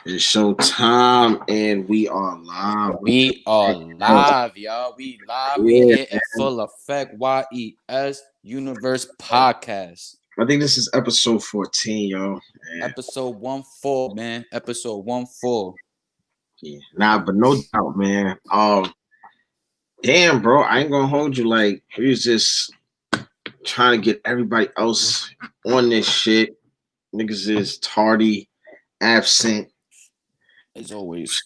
It's show time, and we are live. We are live, y'all. We live. We Yeah, here in full effect. YES Universe Podcast. I think this is episode 14, yo. Episode 1-4, man. Episode 1-4. Yeah, nah, but no doubt, man. Damn, bro, I ain't gonna hold you. Like, we was just trying to get everybody else on this shit. Niggas is tardy, absent, As always,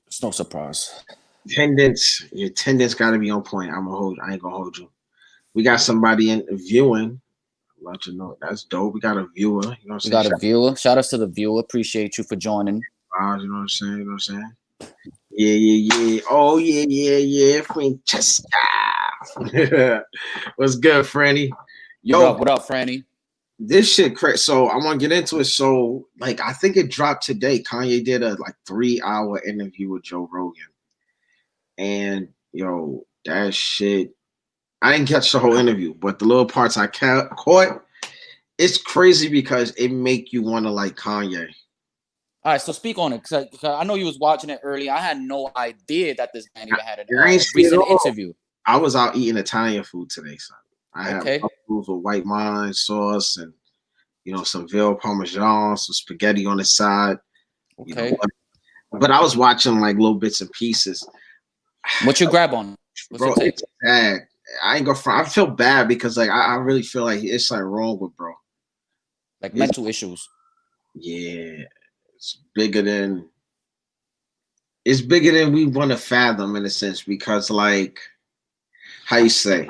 it's no surprise. attendance. Your attendance got to be on point. I ain't gonna hold you. We got somebody in viewing. Let you know that's dope. We got a viewer. You know what I'm We saying? got a viewer. Shout out to the viewer. Appreciate you for joining. You know what I'm saying? You know what I'm saying? Yeah. Oh, yeah. Francesca. What's good, Franny? Yo, What up, Franny? this shit crazy. So I want to get into it. So, like, I think it dropped today. Kanye did a 3-hour interview with Joe Rogan. And, yo, that shit, I didn't catch the whole interview, but the little parts I caught, it's crazy because it make you want to like Kanye. All right, so speak on it. Cause I know you was watching it early. I had no idea that this man even had a recent interview. I was out eating Italian food today, son. I had Okay. with white wine sauce and some veal parmesan, some spaghetti on the side. Okay. But I was watching like little bits and pieces. What you grab on? What's Bro, it's bad. I ain't gonna front. I feel bad because like I really feel like it's like wrong with bro. Like mental issues. Yeah. It's bigger than we want to fathom in a sense because like how you say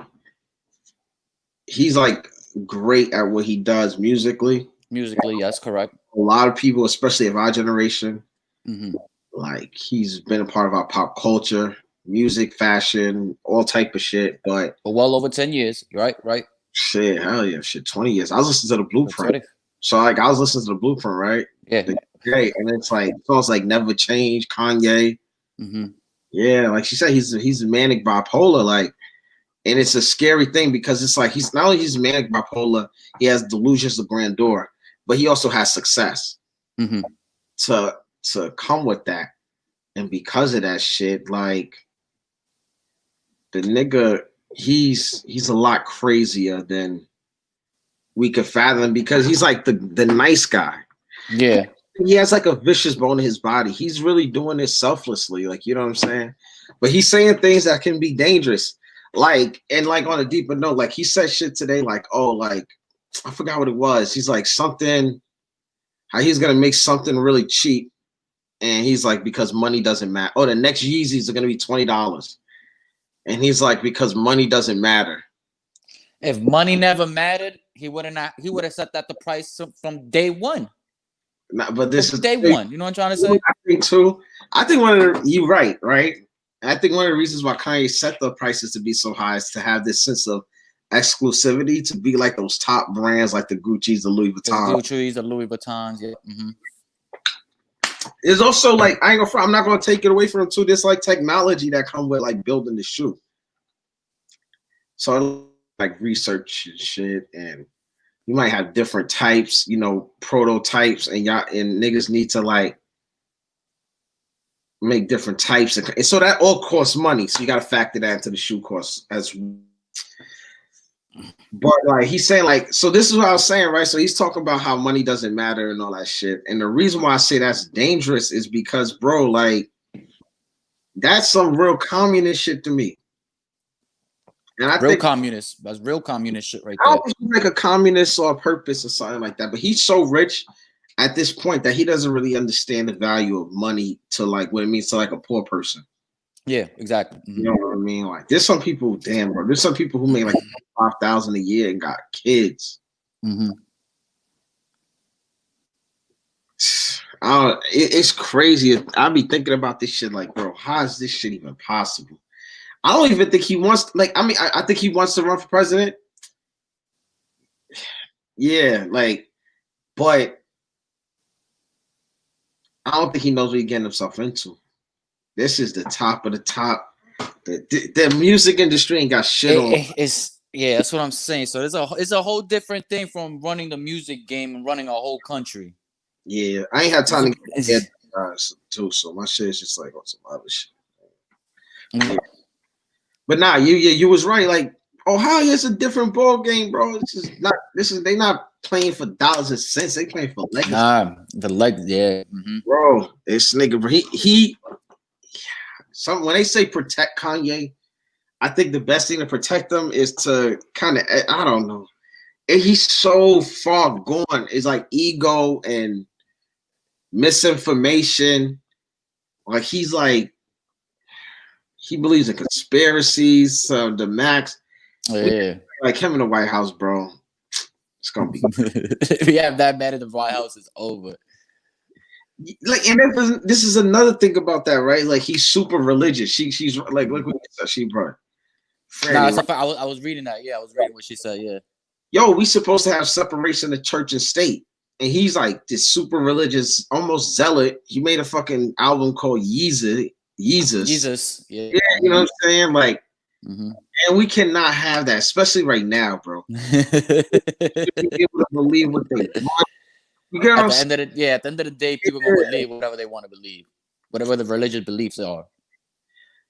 he's like great at what he does musically. Musically, yes, correct. A lot of people, especially of our generation, Mm-hmm. like he's been a part of our pop culture, music, fashion, all type of shit. But for well over 10 years, right? Shit, hell yeah, 20 years. I was listening to the Blueprint. So like I was listening to the Blueprint, right? Yeah. Great, and it's like songs like Never Change, Kanye. Mm-hmm. Yeah, like she said, he's manic bipolar, like, and it's a scary thing because it's like he's not only he's manic bipolar, he has delusions of grandeur, but he also has success to come with that, and because of that shit, like the nigga, he's a lot crazier than we could fathom because he's like the nice guy. Yeah. He has like a vicious bone in his body. He's really doing this selflessly, like you know what I'm saying. But he's saying things that can be dangerous, like and like on a deeper note, like he said shit today, like like I forgot what it was. He's like something, how he's gonna make something really cheap, and he's like because money doesn't matter. Oh, the next Yeezys are gonna be $20, and he's like because money doesn't matter. If money never mattered, he would have set that the price from day one. But this is day one. You know what I'm trying to say? I think too. I think you're right. I think one of the reasons why Kanye set the prices to be so high is to have this sense of exclusivity, to be like those top brands like the Gucci's, the Louis Vuittons. The Louis Vuittons, yeah. Mm-hmm. It's also like I'm not gonna take it away from him too. There's like technology that come with like building the shoe. So like research and shit, and you might have different types, prototypes, and niggas need to like make different types, and so that all costs money. So you got to factor that into the shoe costs as well. But like he's saying, like, so this is what I was saying, right? So he's talking about how money doesn't matter and all that shit. And the reason why I say that's dangerous is because, bro, like, that's some real communist shit to me. And I think communist. That's real communist shit right there. I don't think he's like a communist or a purpose or something like that. But he's so rich at this point that he doesn't really understand the value of money to like what it means to like a poor person. Yeah, exactly. Mm-hmm. You know what I mean? Like, there's some people, damn, bro. There's some people who make like $5,000 a year and got kids. Mm-hmm. It's crazy. I'll be thinking about this shit like, bro, how is this shit even possible? I don't even think he wants, like, I think he wants to run for president. Yeah, like, but I don't think he knows what he's getting himself into. This is the top of the top. The music industry ain't got shit on. Yeah, that's what I'm saying. So it's a whole different thing from running the music game and running a whole country. Yeah, I ain't had time to get too, so my shit is just like on some other shit. Mm-hmm. But nah, you was right. Like Ohio is a different ball game, bro. They not playing for dollars and cents. They playing for legacy. Nah, the leg, yeah, bro. This nigga, bro, when they say protect Kanye, I think the best thing to protect them is to kind of, I don't know. He's so far gone. It's like ego and misinformation. Like he believes in conspiracies. The max. Yeah. Like him in the White House, bro. It's gonna be. If you have that man in the White House, it's over. Like, and this is another thing about that, right? Like he's super religious. She's like, look what she brought. Nah, it's a fact. I was reading that. Yeah, I was reading what she said. Yeah. Yo, we supposed to have separation of church and state, and he's like this super religious, almost zealot. He made a fucking album called Yeezus. Yeah, you know what I'm saying? Like, and we cannot have that, especially right now, bro. Be able to believe what they want. At the end of the day, people gonna believe whatever they want to believe, whatever the religious beliefs are.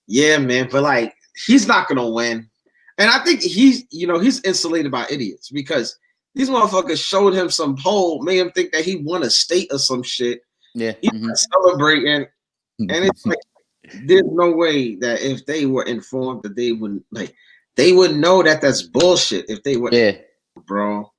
Yeah, man, but like he's not gonna win, and I think he's insulated by idiots because these motherfuckers showed him some poll, made him think that he won a state or some shit. Yeah, he's celebrating, and it's like there's no way that if they were informed that they would know that that's bullshit if they were. Yeah, bro.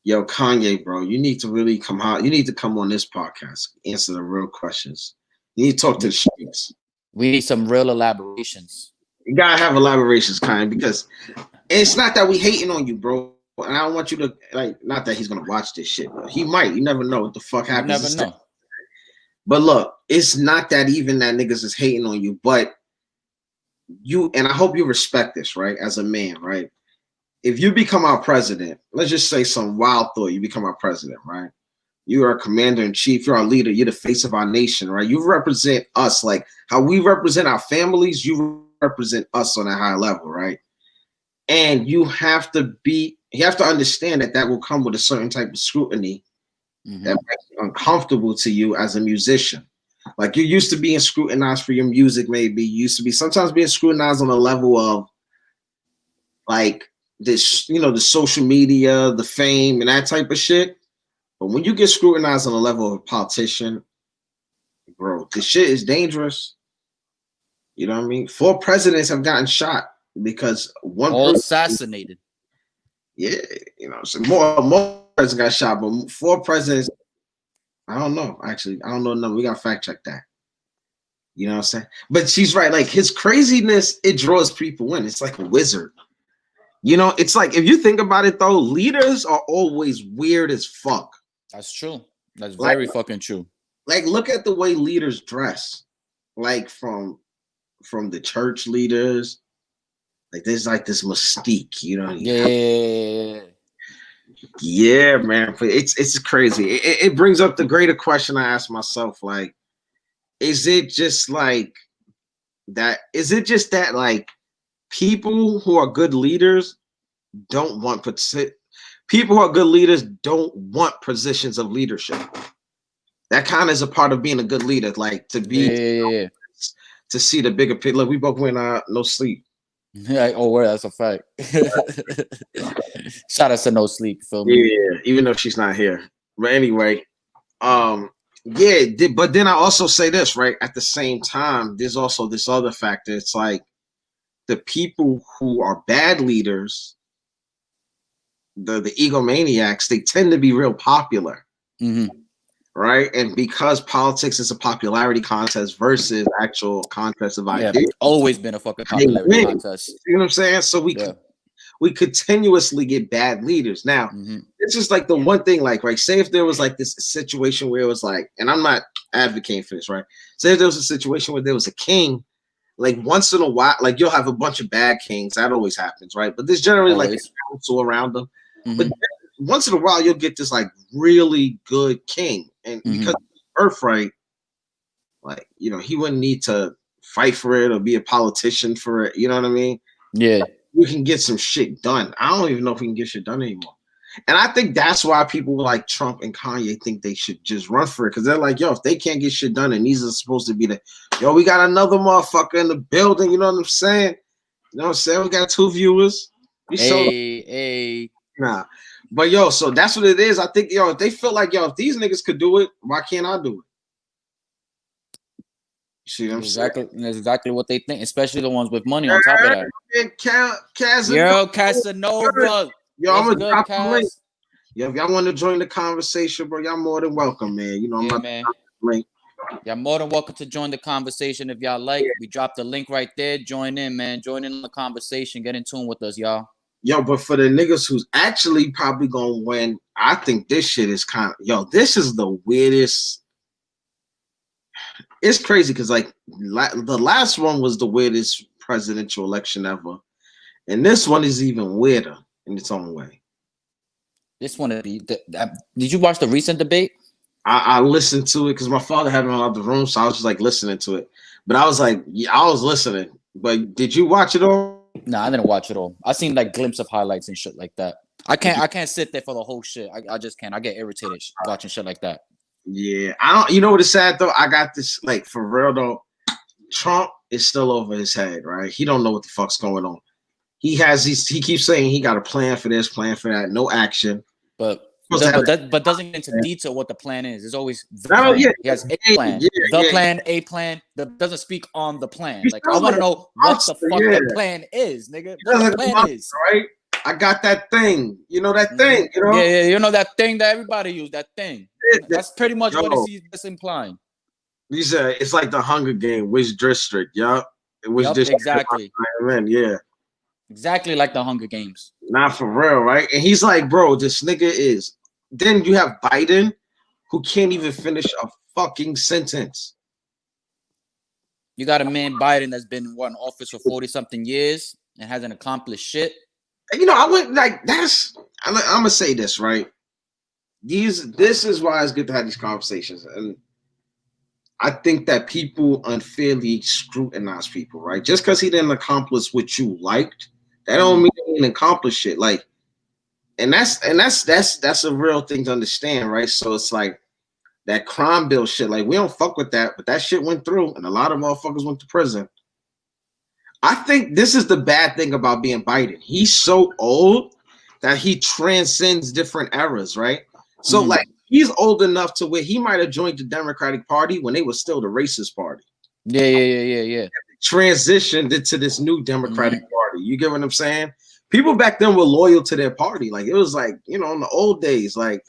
Yo, Kanye, bro, you need to really come out. You need to come on this podcast, answer the real questions. You need to talk to the streets. We need some real elaborations. You gotta have elaborations, Kanye, because it's not that we hating on you, bro. And I don't want you to not that he's gonna watch this shit, but he might. You never know what the fuck happens. You never know. But look, it's not that even that niggas is hating on you, but and I hope you respect this, right? As a man, right? If you become our president, let's just say some wild thought, you become our president, right? You are a commander in chief, you're our leader, you're the face of our nation, right? You represent us, like how we represent our families, you represent us on a high level, right? And you have to understand that will come with a certain type of scrutiny that might be uncomfortable to you as a musician. Like you're used to being scrutinized for your music, maybe. You used to be sometimes being scrutinized on a level of like this, the social media, the fame, and that type of shit. But when you get scrutinized on the level of a politician, bro, this shit is dangerous. You know what I mean? 4 presidents have gotten shot because one all assassinated. Yeah, so more presidents got shot, but 4 presidents. I don't know. Actually, I don't know. No, we gotta fact check that. You know what I'm saying? But she's right. Like his craziness, it draws people in. It's like a wizard. It's like if you think about it though, leaders are always weird as fuck. That's true. That's very fucking true. Like, look at the way leaders dress. Like from the church leaders. Like there's like this mystique, Yeah, man. But it's crazy. It brings up the greater question I ask myself. Like, is it just like that? Is it just that like people who are good leaders don't want positions of leadership? That kind of is a part of being a good leader, like to be to see the bigger picture. Look, we both went no sleep. Yeah, that's a fact. Shout out to No Sleep, feel me? Yeah, even though she's not here. But anyway, but then I also say this, right? At the same time, there's also this other factor. It's like the people who are bad leaders, the egomaniacs, they tend to be real popular. Right? And because politics is a popularity contest versus actual contest of ideas. Always been a fucking popularity contest. You know what I'm saying? So we continuously get bad leaders. Now, it's just like the one thing, like, right, say if there was like this situation where it was like, and I'm not advocating for this, right? Say if there was a situation where there was a king, like once in a while, like you'll have a bunch of bad kings. That always happens, right? But there's generally like a council around them. But once in a while, you'll get this like really good king. And because of his birthright, like, he wouldn't need to fight for it or be a politician for it. You know what I mean? Yeah. We can get some shit done. I don't even know if we can get shit done anymore. And I think that's why people like Trump and Kanye think they should just run for it. Because they're like, yo, if they can't get shit done and these are supposed to be the, yo, we got another motherfucker in the building. You know what I'm saying? You know what I'm saying? We got 2 viewers. Hey. Nah. But, yo, so that's what it is. I think, yo, if they feel like, yo, if these niggas could do it, why can't I do it? You see what I'm saying? That's exactly what they think, especially the ones with money on top of that. Casanova. Casanova. Yo, I'm gonna drop the link. Yo, if y'all want to join the conversation, bro, y'all more than welcome, man. You know, I'm man. Y'all more than welcome to join the conversation if y'all like. We dropped the link right there. Join in, man. Join in the conversation. Get in tune with us, y'all. Yo, but for the niggas who's actually probably gonna win, I think this shit is kind of, yo, this is the weirdest. It's crazy because like the last one was the weirdest presidential election ever, and this one is even weirder in its own way. This one, did you watch the recent debate? I listened to it because my father had it on out the room, so I was just like listening to it. But I was like, yeah, I was listening. But did you watch it all? No, I didn't watch it all. I seen like glimpses of highlights and shit like that. I can't sit there for the whole shit. I just can't. I get irritated watching shit like that. Yeah, I don't. You know what is sad though? I got this like for real though. Trump is still over his head, right? He don't know what the fuck's going on. He keeps saying he got a plan for this, plan for that, no action. But doesn't get into detail what the plan is. It's always the plan. Yeah, he has a plan. A plan that doesn't speak on the plan. Like I want to know what the fuck the plan is, nigga. What the plan is, right? I got that thing. You know that thing, you know? Yeah, you know that thing that everybody use, that thing. That's pretty much what it's implying. These it's like the Hunger Game, which district, yeah. Exactly. Yeah. Exactly like the Hunger Games. Not for real, right? And he's like, bro, this nigga is. Then you have Biden, who can't even finish a fucking sentence. You got a man, Biden, that's been in office for 40-something years and hasn't accomplished shit. You know, I went like I'm gonna say this, right? This is why it's good to have these conversations. And I think that people unfairly scrutinize people, right? Just because he didn't accomplish what you liked, that don't mean he didn't accomplish shit. Like, and that's a real thing to understand, right? So it's like that crime bill shit. Like, we don't fuck with that, but that shit went through, and a lot of motherfuckers went to prison. I think this is the bad thing about being Biden. He's so old that he transcends different eras, right? So like he's old enough to where he might have joined the Democratic Party when they were still the racist party. Yeah. Transitioned into this new Democratic Party. You get what I'm saying? People back then were loyal to their party. Like it was like, you know, in the old days, like,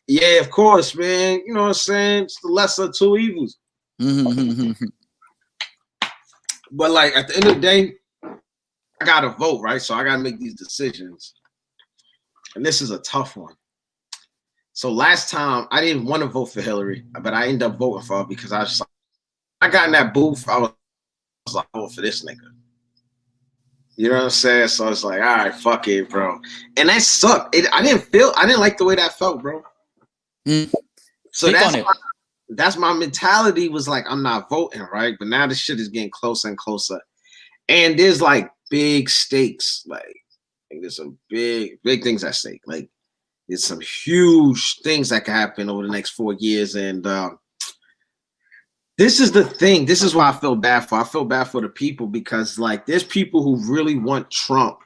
yeah, of course, man. You know what I'm saying? It's the lesser of two evils. But like at the end of the day, I gotta vote, right? So I gotta make these decisions. And this is a tough one. So last time I didn't want to vote for Hillary, but I ended up voting for her because I got in that booth. I was like, I vote for this nigga. You know what I'm saying? So it's like, all right, fuck it, bro. And that sucked. I didn't like the way that felt, bro. So that's my mentality was like, I'm not voting, right? But now this shit is getting closer and closer. And there's like big stakes. Like there's some big things at stake. Like there's some huge things that can happen over the next 4 years. And this is the thing. This is why I feel bad for. I feel bad for the people because like there's people who really want Trump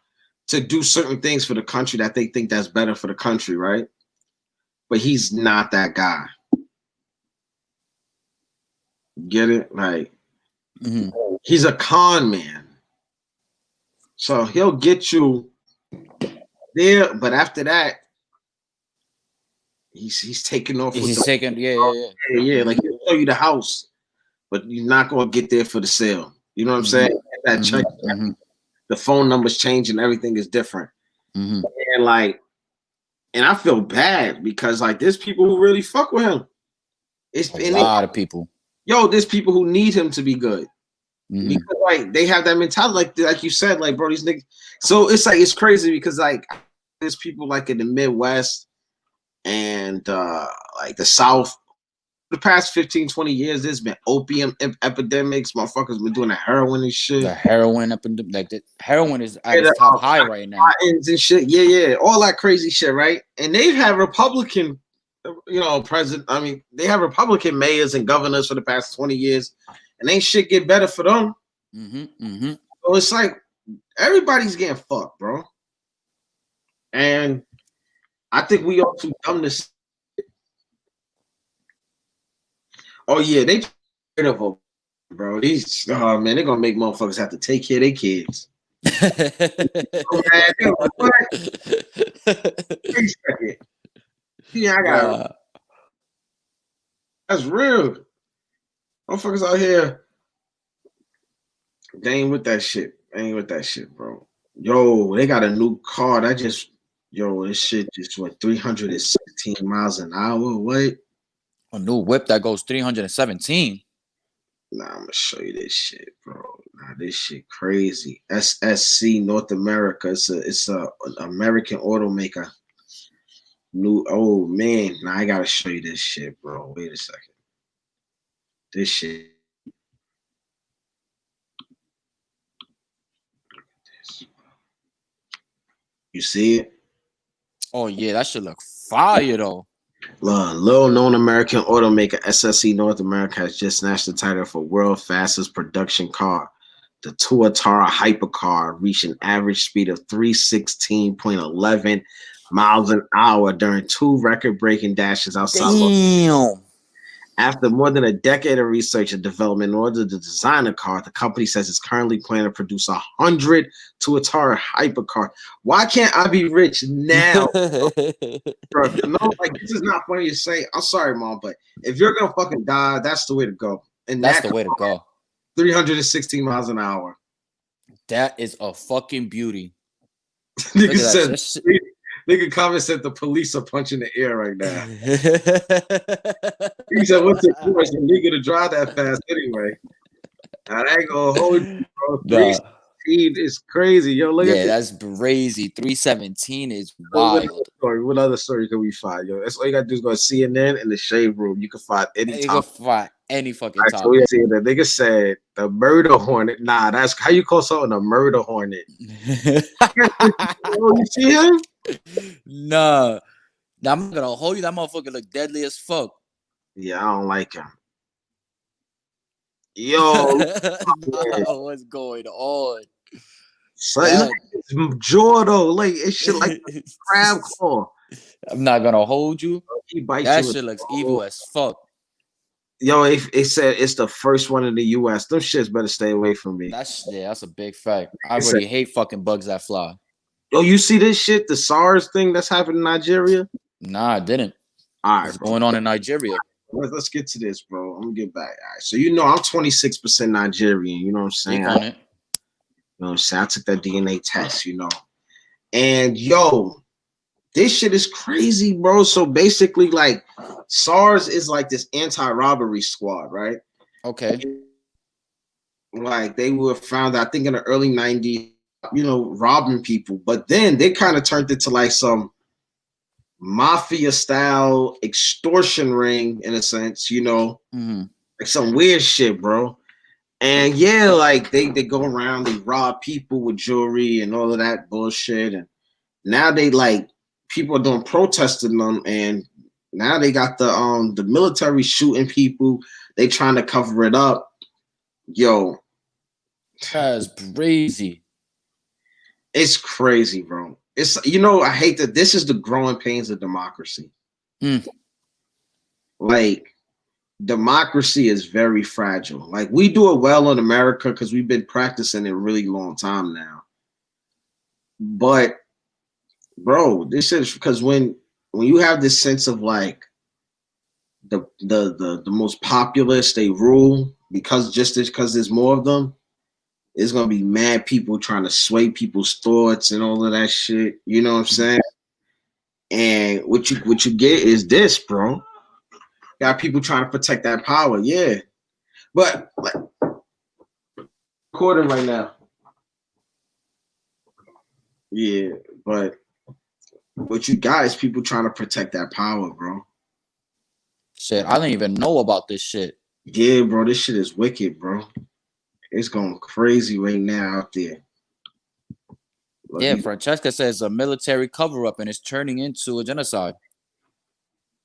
to do certain things for the country that they think that's better for the country, right? But he's not that guy. Get it? Like he's a con man. So he'll get you there, but after that, he's taking off. He's taking, yeah. Like he'll show you the house, but you're not gonna get there for the sale. You know what I'm saying? That check, the phone number's changing, everything is different. And I feel bad because like there's people who really fuck with him. It's a lot of people. Yo, there's people who need him to be good. Because like they have that mentality, like you said, like bro, these niggas. So it's like it's crazy because like there's people like in the Midwest and like the South the past 15, 20 years, there's been opium epidemics. Motherfuckers been doing the heroin and shit. The heroin like the heroin is at Yeah, its top high right now. And shit. Yeah, all that crazy shit, right? And they've had Republican, president. I mean, they have Republican mayors and governors for the past 20 years, and ain't shit get better for them. So it's like everybody's getting fucked, bro. And I think we all too dumb to. Oh yeah, they rid of them, bro. These man, they're gonna make motherfuckers have to take care of their kids. Yeah, I got that's real. Motherfuckers out here, they ain't with that shit. They ain't with that shit, bro. Yo, they got a new car that just, this shit just went 316 miles an hour. What? A new whip that goes 317. Nah, I'm gonna show you this shit, bro. Nah, this shit crazy. SSC North America. It's a American automaker. Oh man, now I gotta show you this shit, bro. Wait a second. This shit. You see it? Oh yeah, that should look fire though. Little known American automaker SSC North America has just snatched the title for world fastest production car. The Tuatara hypercar reached an average speed of 316.11 miles an hour during 2 record-breaking dashes outside. Damn. After more than a decade of research and development in order to design a car, the company says it's currently planning to produce 100 Tuatara hypercar. Why can't I be rich now? Bro, like this is not funny to say. I'm sorry, Mom, but if you're gonna fucking die, that's the way to go. And that's the way to go. 316 miles an hour. That is a fucking beauty. Nigga said, nigga comment said the police are punching the air right now. He said, what's the force? You're legal to drive that fast anyway. Now that ain't gonna hold you, bro. 317 is crazy. Yo, look at this. That's crazy. 317 is wild. What other story can we find? Yo, that's all you gotta do is go to CNN in the shade room. You can find any topic. You can find any fucking topic. So we see the nigga said the murder hornet. Nah, that's how you call something a murder hornet. Oh, you see him? Nah. Now I'm gonna hold you. That motherfucker look deadly as fuck. Yeah, I don't like him. Yo, what's going on? Son, jaw though, like it's shit like a crab claw. I'm not gonna hold you. He bites that you shit looks evil as fuck. Yo, it said it's the first one in the U.S. Them shits better stay away from me. That's a big fact. I really hate fucking bugs that fly. Yo, you see this shit? The SARS thing that's happened in Nigeria? Nah, I didn't. All right, what's going on in Nigeria? Let's get to this, bro. I'm gonna get back. All right, so I'm 26% Nigerian. You know what I'm saying? On it. You know what I'm saying? I took that DNA test. And yo, this shit is crazy, bro. So basically, like, SARS is like this anti-robbery squad, right? Okay. Like they were found, I think, in the early 90s, robbing people. But then they kind of turned into like some mafia style extortion ring in a sense, like some weird shit, bro. And yeah, like they go around, they rob people with jewelry and all of that bullshit. And now they like people are doing protesting them, and now they got the military shooting people. They trying to cover it up. Yo, that's crazy. It's crazy, bro. It's I hate that this is the growing pains of democracy. Like democracy is very fragile. Like we do it well in America because we've been practicing it a really long time now. But bro, this is because when you have this sense of like the most populous, they rule because there's more of them. There's gonna be mad people trying to sway people's thoughts and all of that shit. You know what I'm saying? And what you get is this, bro. Got people trying to protect that power, yeah. But like recording right now. Yeah, but what you got is people trying to protect that power, bro. Shit, I didn't even know about this shit. Yeah, bro, this shit is wicked, bro. It's going crazy right now out there. Yeah, Francesca says a military cover-up and it's turning into a genocide.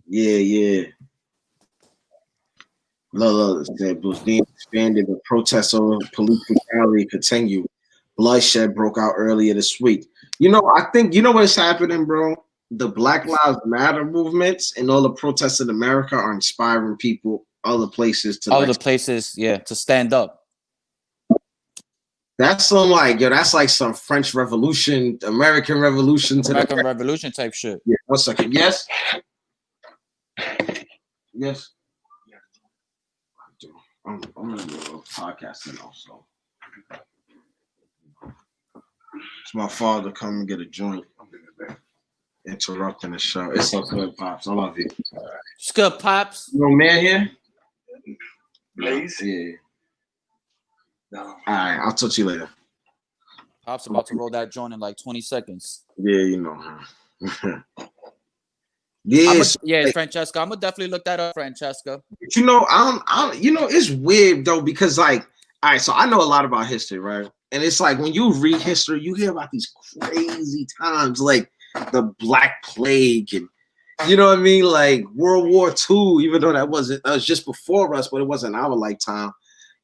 Yeah. Look, said Boudin expanded. The protests over police brutality continue. Bloodshed broke out earlier this week. I think what's happening, bro. The Black Lives Matter movements and all the protests in America are inspiring people other places to stand up. That's that's like some French Revolution, American Revolution to American Revolution type shit. Yeah, 1 second. Yes. I'm gonna do a little podcasting also. It's my father come and get a joint. Interrupting the show. It's so good, Pops. I love you. It's good, Pops. You know, man here? Blaze? Yeah. No. All right, I'll talk to you later. Pops about to roll that joint in like 20 seconds. Yeah, you know. Yeah, Francesca. I'm gonna definitely look that up, Francesca. It's weird though because all right, so I know a lot about history, right? And it's like when you read history, you hear about these crazy times, like the Black Plague, and you know what I mean, like World War II. Even though that was just before us, but it wasn't our lifetime.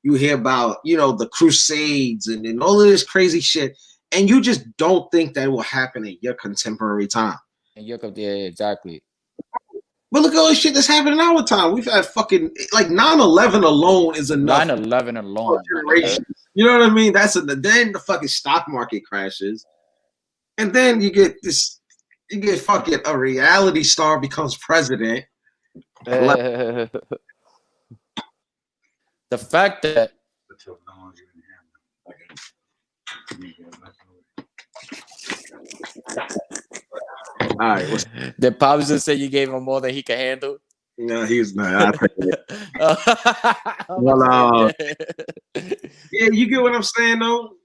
You hear about the Crusades and all of this crazy shit, and you just don't think that will happen in your contemporary time. Yeah, exactly. But look at all the shit that's happening in our time. We've had fucking 9/11 alone is enough. 9/11 alone. You know what I mean? Then the fucking stock market crashes. And then you get fucking a reality star becomes president. The fact that all right, the Pops just said you gave him more than he can handle. No, he was not. Well, yeah, you get what I'm saying, though.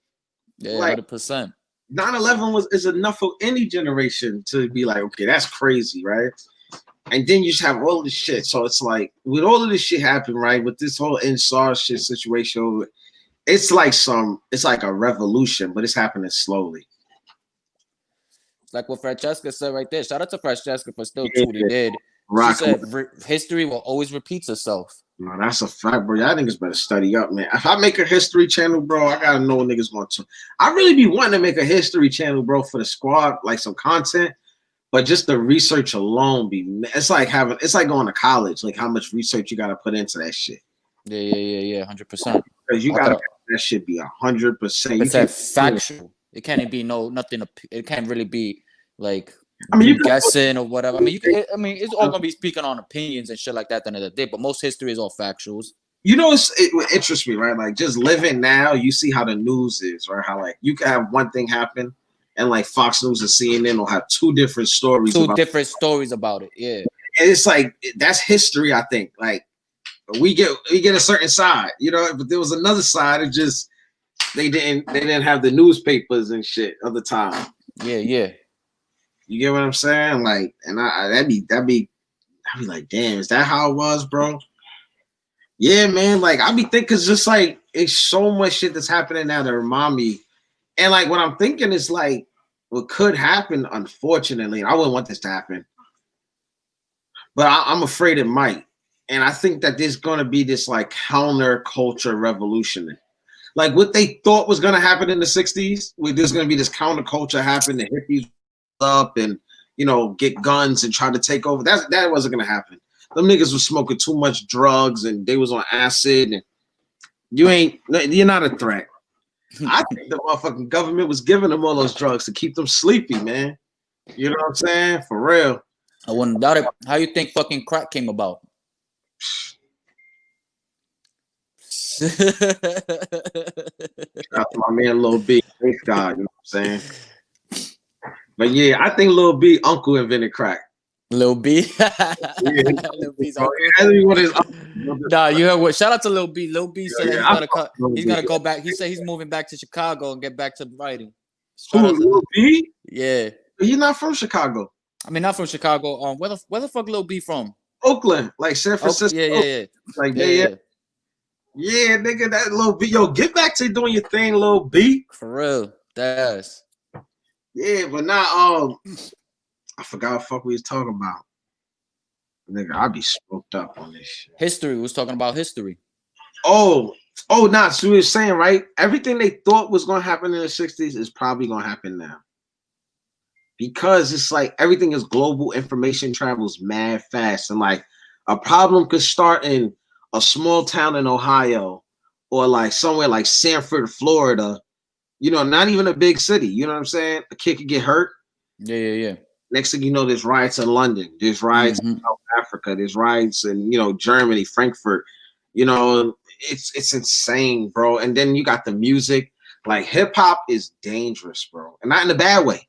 Yeah, 100%. 9/11 is enough for any generation to be like, okay, that's crazy, right? And then you just have all this shit. So it's like, with all of this shit happen, right? With this whole NSAR shit situation, it's like a revolution, but it's happening slowly. Like what Francesca said right there. Shout out to Francesca for still doing what he did. She said history will always repeat itself. No, that's a fact, bro. Y'all niggas better study up, man. If I make a history channel, bro, I gotta know what niggas want to. I really be wanting to make a history channel, bro, for the squad, like some content. But just the research alone it's like going to college, like how much research you gotta put into that shit. Yeah, 100%. Because you gotta that shit be 100%. It's that factual. It can't be nothing. It can't really be like you guessing or whatever. It's all gonna be speaking on opinions and shit like that at the end of the day. But most history is all factuals. It interests me, right? Like just living now, you see how the news is, right? How you can have one thing happen, and like Fox News and CNN will have two different stories about it. Yeah, and it's like that's history. I think like we get a certain side, but there was another side. It just they didn't have the newspapers and shit at the time. Yeah. You get what I'm saying? Like, and I'd be like, damn, is that how it was, bro? Yeah, man. Like, I be thinking, just like, it's so much shit that's happening now that remind me. And like, what I'm thinking is like, what could happen, unfortunately, I wouldn't want this to happen, but I'm afraid it might. And I think that there's going to be this like counterculture revolution. Like what they thought was going to happen in the 60s, where there's going to be this counterculture happen, the hippies up and, get guns and try to take over. That wasn't going to happen. Them niggas was smoking too much drugs and they was on acid and you're not a threat. I think the motherfucking government was giving them all those drugs to keep them sleepy, man. You know what I'm saying? For real. I wouldn't doubt it. How you think fucking crack came about? Shout out to my man Lil B. Thank God, you know what I'm saying? But yeah, I think Lil B uncle invented crack. Lil B? Yeah. Lil B's uncle. Nah, you heard what? Shout out to Lil B. Lil B said he's gonna go back. He said he's moving back to Chicago and get back to writing. Lil B? Yeah. He's not from Chicago. I mean, not from Chicago. Where the fuck Lil B from? Oakland, like San Francisco. Yeah. Like yeah, nigga, that little B. Yo, get back to doing your thing, little B. For real. That's yeah, but not I forgot what the fuck we was talking about. Nigga, I be smoked up on this shit. History. We was talking about history. Oh, nah. So we were saying, right? Everything they thought was gonna happen in the 60s is probably gonna happen now. Because it's like everything is global, information travels mad fast. And like a problem could start in a small town in Ohio or like somewhere like Sanford, Florida, you know, not even a big city. You know what I'm saying? A kid could get hurt. Yeah. Next thing you know, there's riots in London, there's riots in South Africa, there's riots in, you know, Germany, Frankfurt. You know, it's insane, bro. And then you got the music. Like hip hop is dangerous, bro. And not in a bad way.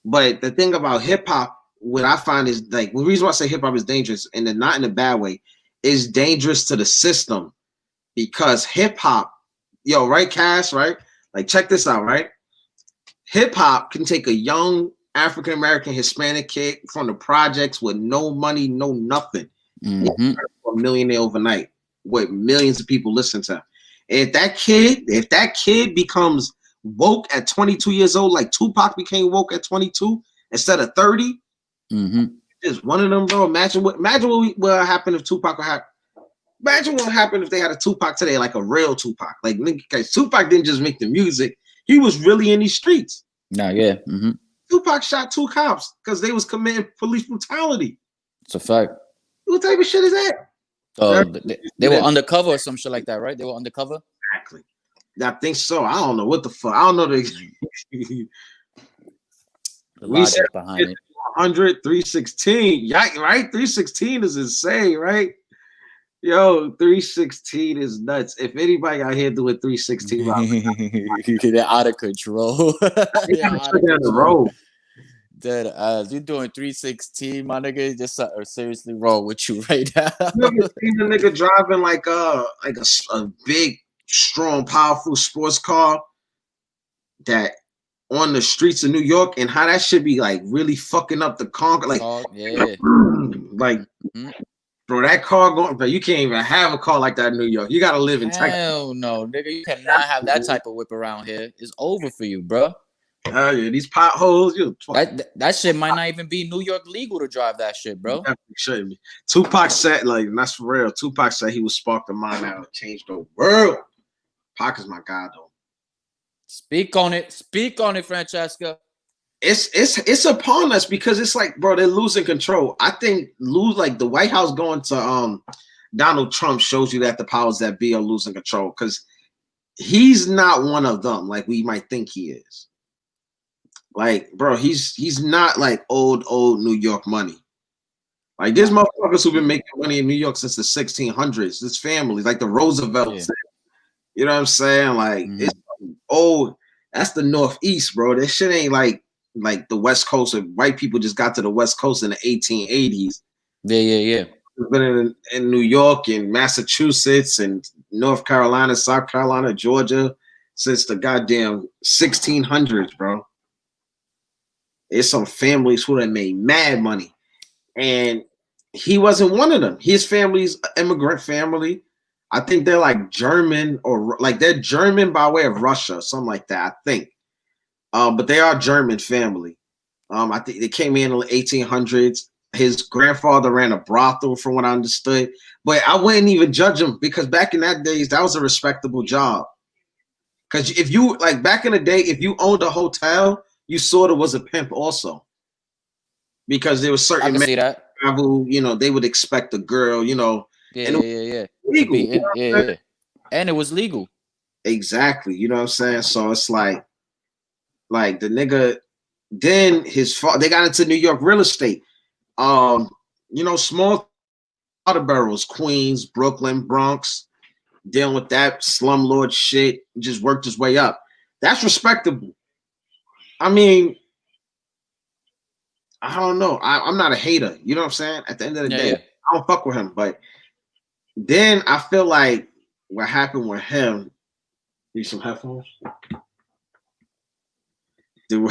But the thing about hip hop, what I find is like the reason why I say hip hop is dangerous, and then not in a bad way, is dangerous to the system because hip hop, yo, right, Cass, right? Like, check this out, right? Hip hop can take a young African American Hispanic kid from the projects with no money, no nothing, a millionaire overnight with millions of people listening to him. And if that kid becomes woke at 22 years old, like Tupac became woke at 22 instead of 30. Just one of them, bro. Imagine what would happen if Tupac would happen. Imagine what would happen if they had a Tupac today, like a real Tupac. Like, because Tupac didn't just make the music; he was really in these streets. Tupac shot 2 cops because they was committing police brutality. It's a fact. What type of shit is that? They were undercover or some shit like that, right? They were undercover. Exactly. I think so. I don't know what the fuck. I don't know the logic behind it. 100, 316. Yeah, right? 316 is insane, right? Yo, 316 is nuts. If anybody out here doing 316, they're out of control. They're down the road. Dead ass. You doing 316, my nigga? Just seriously wrong with you right now. You ever seen the nigga driving like a big, strong, powerful sports car that on the streets of New York, and how that should be like really fucking up the car, like bro, that car going, but you can't even have a car like that in New York. You gotta live in Texas. Hell no, nigga, you cannot have that type of whip around here. It's over for you, bro. Hell yeah, these potholes, that shit might not even be New York legal to drive that shit, bro. Me. Tupac said, like, that's for real. Tupac said he would spark the mind out and change the world. Pac is my guy, though. Speak on it, Francesca. It's upon us because it's like, bro, they're losing control. I think the White House going to Donald Trump shows you that the powers that be are losing control because he's not one of them like we might think he is. Like, bro, he's not like old New York money. Like, there's motherfuckers who've been making money in New York since the 1600s. This family, like the Roosevelts. Yeah. You know what I'm saying? Like, it's old. That's the Northeast, bro. This shit ain't like the West Coast. Or white people just got to the West Coast in the 1880s. Yeah. It's been in New York and Massachusetts and North Carolina, South Carolina, Georgia since the goddamn 1600s, bro. It's some families who have made mad money. And he wasn't one of them. His family's an immigrant family. I think they're like German or like they're German by way of Russia, something like that, I think. But they are German family. I think they came in the 1800s. His grandfather ran a brothel, from what I understood. But I wouldn't even judge him because back in that days, that was a respectable job. Because if you, like back in the day, if you owned a hotel, you sort of was a pimp also. Because there was certain men who, you know, they would expect a girl, you know. Yeah. Legal, yeah. And it was legal. Exactly. You know what I'm saying? So it's like the nigga, then his father, they got into New York real estate. You know, small outer boroughs, Queens, Brooklyn, Bronx, dealing with that slumlord shit, just worked his way up. That's respectable. I mean, I don't know. I'm not a hater. You know what I'm saying? At the end of the day, I don't fuck with him. But then I feel like what happened with him. Need some headphones? Then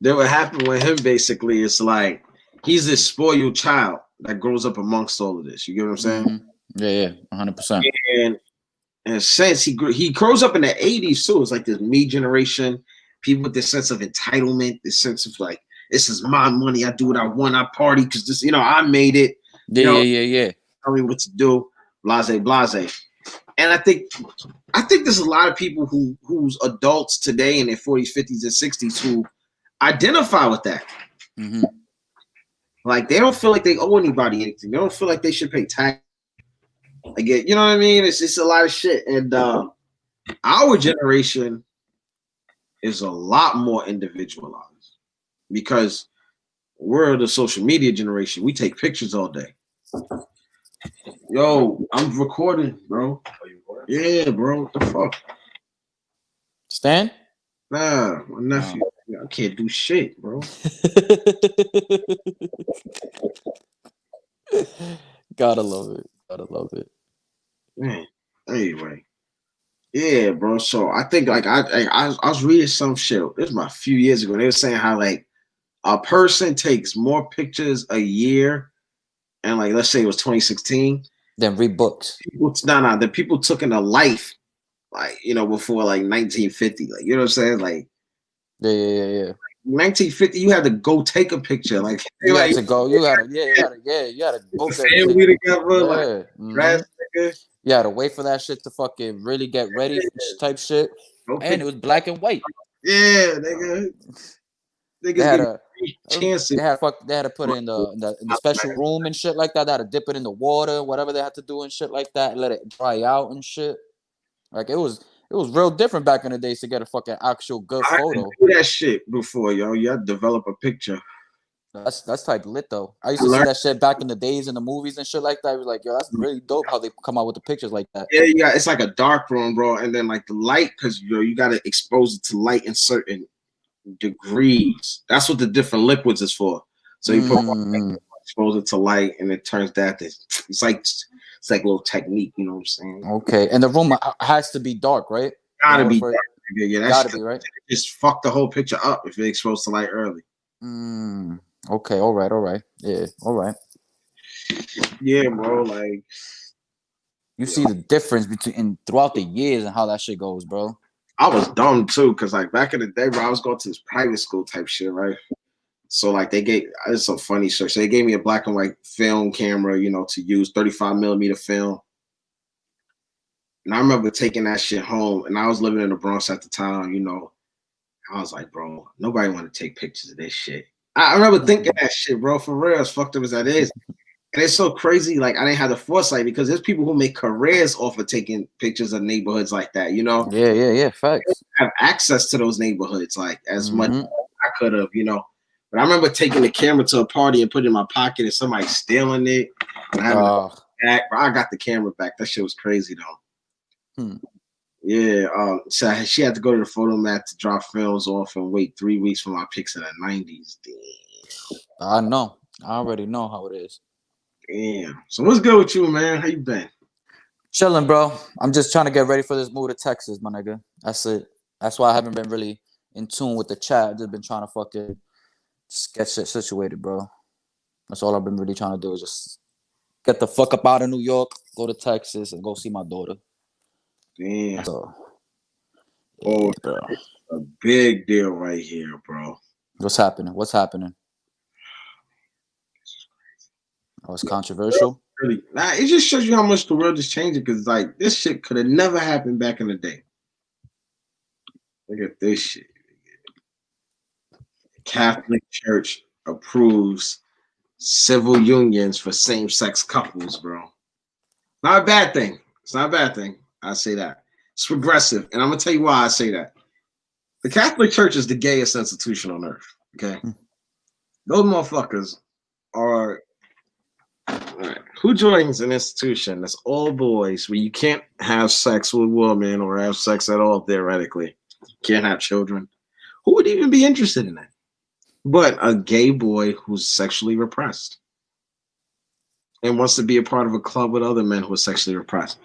what happened with him basically is like he's this spoiled child. that grows up amongst all of this. You get what I'm saying? Mm-hmm. Yeah, 100%. And in a sense, he grows up in the 80s too. It's like this me generation, people with this sense of entitlement, this sense of like, this is my money. I do what I want. I party because this, I made it. Yeah. Tell me what to do. Blase. And I think there's a lot of people who's adults today in their 40s, 50s, and 60s who identify with that. Mm-hmm. Like they don't feel like they owe anybody anything. They don't feel like they should pay tax. Like, you know what I mean? It's just a lot of shit. And our generation is a lot more individualized because we're the social media generation. We take pictures all day. Yo, I'm recording, bro. Yeah, bro. What the fuck? Stan? Nah, my nephew. I can't do shit, bro. Gotta love it. Man. Anyway. Yeah, bro. So I think like I was reading some shit. This was a few years ago. They were saying how like a person takes more pictures a year, and like let's say it was 2016. Then read books. The people took in a life, like before like 1950. Like you know what I'm saying? Like yeah. 1950, you had to go take a picture. Like you had to go. You had to book that family shit. Together. Like, you had to wait for that shit to fucking really get ready type shit. And it was black and white. Yeah, nigga. They had to put it in the special room and shit like that. They had to dip it in the water, whatever they had to do and shit like that, and let it dry out and shit. Like it was real different back in the days to get a fucking actual good photo. I didn't do that shit before, yo. You had to develop a picture. That's type lit though. I used to see that shit back in the days in the movies and shit like that. It was like, yo, that's really dope how they come out with the pictures like that. Yeah, it's like a dark room, bro, and then like the light, because you got to expose it to light in certain degrees. That's what the different liquids is for. So you expose it to light, and it turns that it's like a little technique. You know what I'm saying? Okay, and the room has to be dark, right? Gotta be dark. Yeah, that's gotta be right. Just fuck the whole picture up if it's exposed to light early. Okay, all right. Yeah, all right. Yeah, bro. Like you see the difference throughout the years and how that shit goes, bro. I was dumb too, because like back in the day, bro, I was going to this private school type shit, right? So like it's some funny shit. So they gave me a black and white film camera, to use 35 millimeter film. And I remember taking that shit home, and I was living in the Bronx at the time, I was like, bro, nobody want to take pictures of this shit. I remember thinking that shit, bro, for real, as fucked up as that is. And it's so crazy, like I didn't have the foresight because there's people who make careers off of taking pictures of neighborhoods like that, Yeah, facts. Have access to those neighborhoods like as much as I could have, But I remember taking the camera to a party and putting it in my pocket and somebody stealing it. And I got the camera back. That shit was crazy though. Yeah, so she had to go to the photo mat to drop films off and wait 3 weeks for my pics in the 90s. Damn. I know. I already know how it is. Damn. So what's good with you, man? How you been? Chilling, bro. I'm just trying to get ready for this move to Texas, my nigga. That's it. That's why I haven't been really in tune with the chat. I've just been trying to fucking just get shit situated, bro. That's all I've been really trying to do is just get the fuck up out of New York, go to Texas, and go see my daughter. Damn. So, bro. A big deal right here, bro. What's happening? Oh, it's controversial. Really, it just shows you how much the world is changing. Because like this shit could have never happened back in the day. Look at this shit. The Catholic Church approves civil unions for same-sex couples, bro. Not a bad thing. It's not a bad thing. I say that. It's progressive, and I'm gonna tell you why I say that. The Catholic Church is the gayest institution on earth. Okay, those motherfuckers are. Right. Who joins an institution that's all boys where you can't have sex with women or have sex at all theoretically? Can't have children. Who would even be interested in that? But a gay boy who's sexually repressed and wants to be a part of a club with other men who are sexually repressed.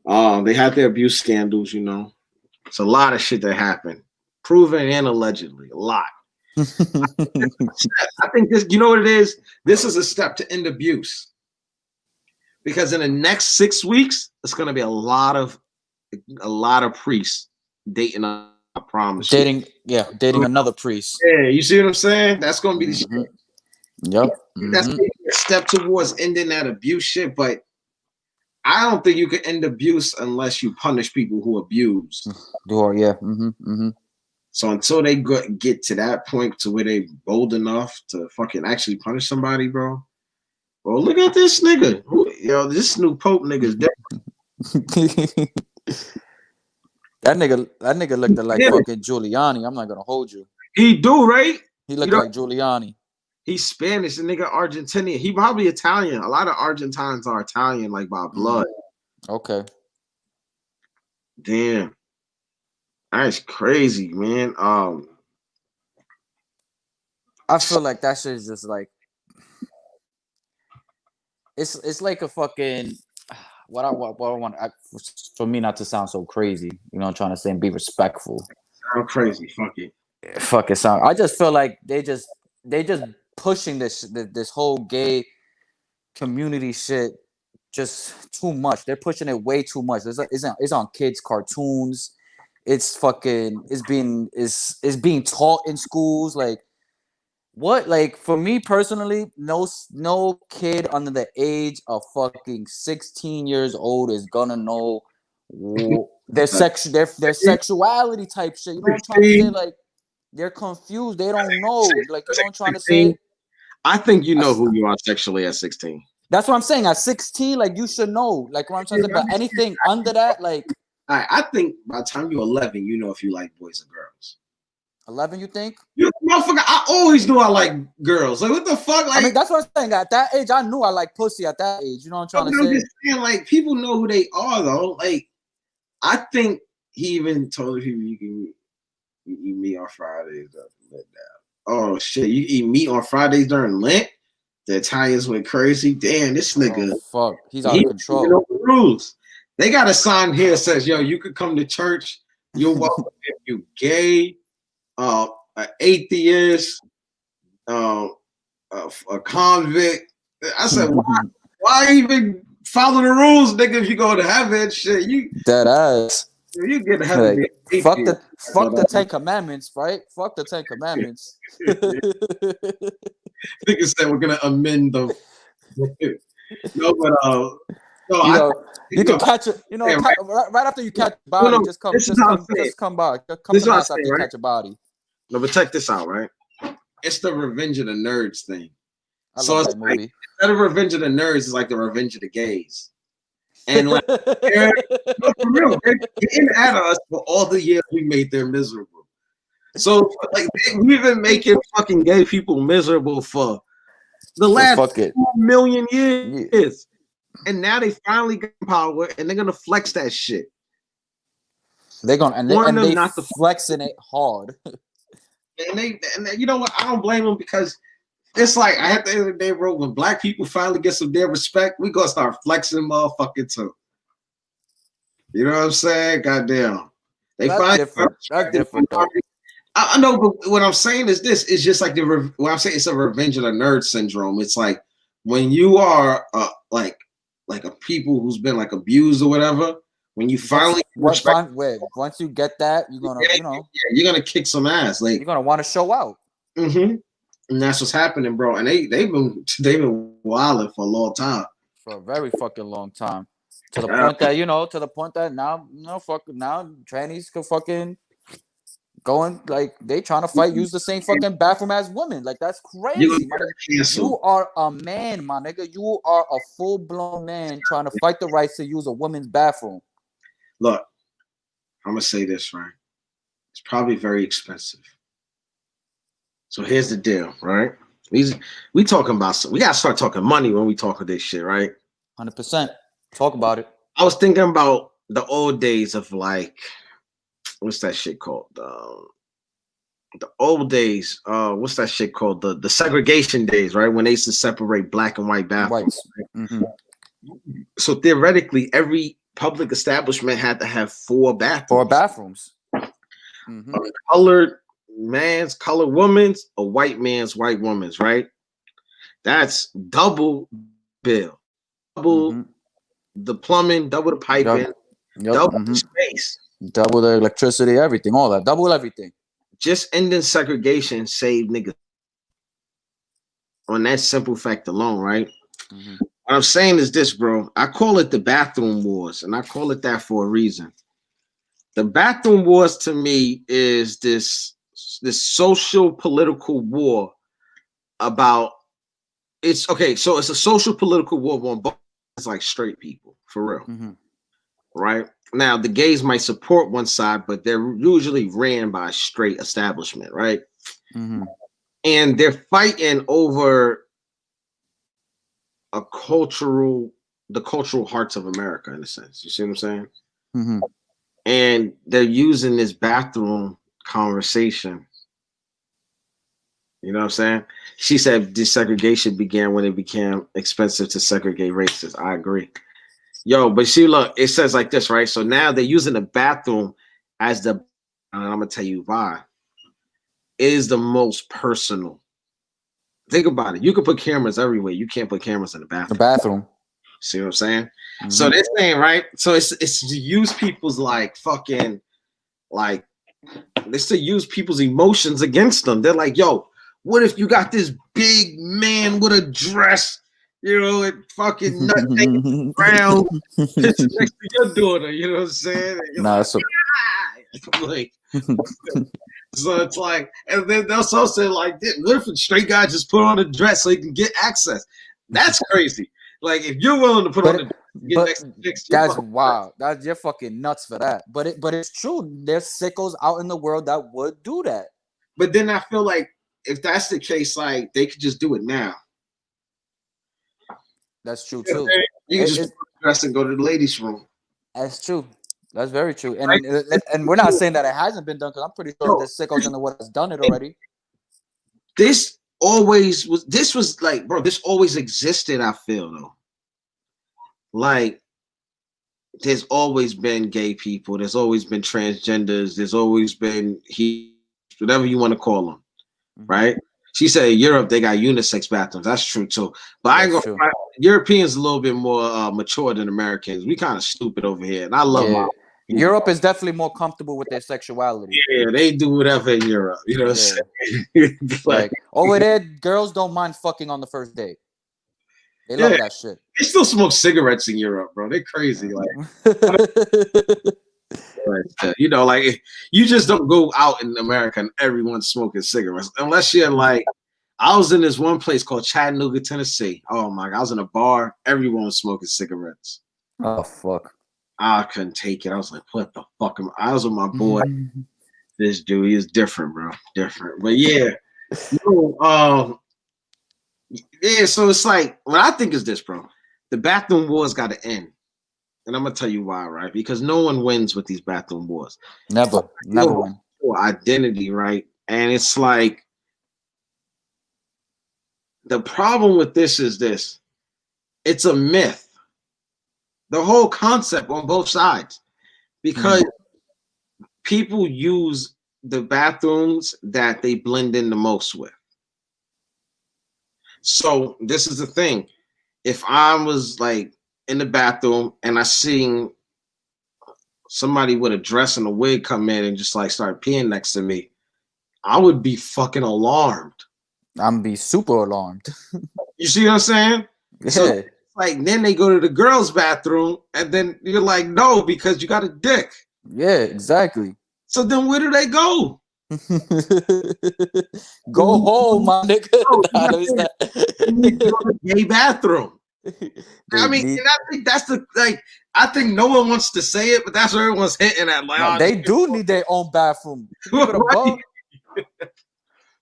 They had their abuse scandals, It's a lot of shit that happened. Proven and allegedly. A lot. I think this, you know what it is? This is a step to end abuse. Because in the next 6 weeks, it's gonna be a lot of priests dating. I promise. Dating another priest. Yeah, you see what I'm saying? That's gonna be the shit. Yep. That's a step towards ending that abuse shit, but I don't think you can end abuse unless you punish people who abuse. Yeah. So until they get to that point to where they bold enough to fucking actually punish somebody, bro. Well, look at this nigga. This new Pope nigga is different. That nigga looked like fucking Giuliani. I'm not gonna hold you. He do, right? He looked like Giuliani. He's Spanish, the nigga Argentinian. He probably Italian. A lot of Argentines are Italian, like by blood. Okay. Damn. That's crazy, man. I feel like that shit is just like it's like a fucking what I want for me not to sound so crazy. You know, I'm trying to say and be respectful. Sound crazy, fuck it. Sound. I just feel like they just pushing this whole gay community shit just too much. They're pushing it way too much. It's on kids' cartoons. It's being taught in schools. Like what? Like for me personally, no kid under the age of fucking 16 years old is gonna know their sexuality type shit. You know what I'm trying to say? Like they're confused. They don't know. Like you know what I'm trying to say? I think you know who you are sexually at 16. That's what I'm saying. At 16, like you should know. Like what I'm trying to say. But anything under that, like I think by the time you're 11, you know if you like boys or girls. 11, you think? You motherfucker, I always knew I like girls. Like what the fuck? Like I mean, that's what I'm saying. At that age, I knew I liked pussy. At that age, you know what I'm trying to say? Just saying, like people know who they are though. Like I think he even told people you can eat meat on Fridays. Oh shit, you eat meat on Fridays during Lent? The Italians went crazy. Damn, this nigga. Oh, fuck, he's out of control. You know the rules. They got a sign here that says, "Yo, you could come to church. You're welcome if you gay, an atheist, a convict." I said, why even follow the rules, nigga? If you go to heaven, shit, you dead ass. You get to heaven. Like, fuck the 10 Commandments, right? Fuck the 10 Commandments. Niggas said we're gonna amend them. No, but you can catch it. You know, right after you catch a body, just come by. Come to the house after you catch a body. No, but check this out, right? It's the Revenge of the Nerds thing. So it's like instead of Revenge of the Nerds, it's like the Revenge of the Gays. And like, no, for real, they're getting at us for all the years we made them miserable. So like we've been making fucking gay people miserable for the last 2 million years. Yeah. And now they finally got power and they're gonna flex that shit. They're gonna and they not flexing it hard. And they you know what? I don't blame them because it's like I had the other day, bro. When black people finally get some damn respect, we gonna start flexing motherfucking too. You know what I'm saying? Goddamn. That's different. Though. I know, but what I'm saying is this: it's just like what I'm saying. It's a Revenge of the Nerd syndrome. It's like when you are like a people who's been like abused or whatever. When you finally once you get that, you're gonna you're gonna kick some ass. Like you're gonna want to show out. Mm-hmm. And that's what's happening, bro. And they've been wilding for a long time. For a very fucking long time. To the point that now trannies can fucking going like they trying to fight, use the same fucking bathroom as women. Like that's crazy. You are a man, my nigga. You are a full-blown man trying to fight the rights to use a woman's bathroom. Look, I'm gonna say this, right? It's probably very expensive. So here's the deal, right? We talking about we gotta start talking money when we talk of this shit, right? 100%. Talk about it. I was thinking about the old days of like, what's that shit called? The old days. What's that shit called? The segregation days, right? When they used to separate black and white bathrooms. Mm-hmm. So theoretically, every public establishment had to have 4 bathrooms. 4 bathrooms. Colored, man's colored woman's, a white man's white woman's, right? That's double bill, double Mm-hmm. the plumbing, double the piping, Yep. double Mm-hmm. the space. Double the electricity, everything, all that. Double everything. Just ending segregation saved niggas on that simple fact alone, right? Mm-hmm. What I'm saying is this, bro. I call it the bathroom wars, and I call it that for a reason. The bathroom wars to me is this social political war about it's okay. So it's a social political war on both. It's like straight people for real, Mm-hmm. right? Now the gays might support one side, but they're usually ran by a straight establishment, right? Mm-hmm. And they're fighting over the cultural hearts of America in a sense. You see what I'm saying? Mm-hmm. And they're using this bathroom conversation. You know what I'm saying? She said desegregation began when it became expensive to segregate races. I agree. Yo, but see, look, it says like this, right? So now they're using the bathroom as and I'm gonna tell you why. It is the most personal. Think about it. You can put cameras everywhere. You can't put cameras in the The bathroom. bathroom. See what I'm saying? Mm-hmm. So this thing, right? So it's to use people's like fucking like it's to use people's emotions against them. They're like, yo, what if you got this big man with a dress, you know, and fucking nut hanging around next to your daughter, you know what I'm saying? And you're Nah, like, so like, so it's like, and then they'll also say like, what if a straight guy just put on a dress so he can get access? That's crazy. Like if you're willing to put on a dress, get but next to chicks, that's wild. That's you're fucking nuts for that. But it's true. There's sickos out in the world that would do that. But then I feel like if that's the case, like they could just do it now. That's true too. You can just dress and go to the ladies' room. That's true. That's very true. And we're not saying that it hasn't been done because I'm pretty sure there's sickos in the world that's done it already. This was like, bro, this always existed, I feel though. Like there's always been gay people, there's always been transgenders, there's always been whatever you want to call them, right? She said in Europe they got unisex bathrooms. That's true too. But I ain't gonna Europeans a little bit more mature than Americans. We kind of stupid over here, and I love my Europe is definitely more comfortable with their sexuality. Yeah, they do whatever in Europe. You know what I'm saying? Like over there, girls don't mind fucking on the first date. They love that shit. They still smoke cigarettes in Europe, bro. They crazy. Like, you know, like you just don't go out in America and everyone's smoking cigarettes unless you're like. I was in this one place called Chattanooga, Tennessee. Oh my God, I was in a bar. Everyone was smoking cigarettes. Oh fuck. I couldn't take it. I was like, what the fuck am I was with my boy. This dude, he is different, bro. Different. But yeah. Yeah, so it's like what I think is this, bro. The bathroom wars gotta end. And I'm gonna tell you why, right? Because no one wins with these bathroom wars. Never win. Identity, right? And it's like the problem with this is this. It's a myth. The whole concept on both sides. Because people use the bathrooms that they blend in the most with. So this is the thing. If I was like in the bathroom and I seen somebody with a dress and a wig come in and just like start peeing next to me, I would be fucking alarmed. I'm be super alarmed. You see what I'm saying? Yeah. So, like then they go to the girls' bathroom and then you're like, no, because you got a dick. Yeah, exactly. So then where do they go? Go home, my nigga. Gay bathroom. I mean, and I think that's the like. I think no one wants to say it, but that's where everyone's hitting at. Like, no, they do need their own bathroom. Right?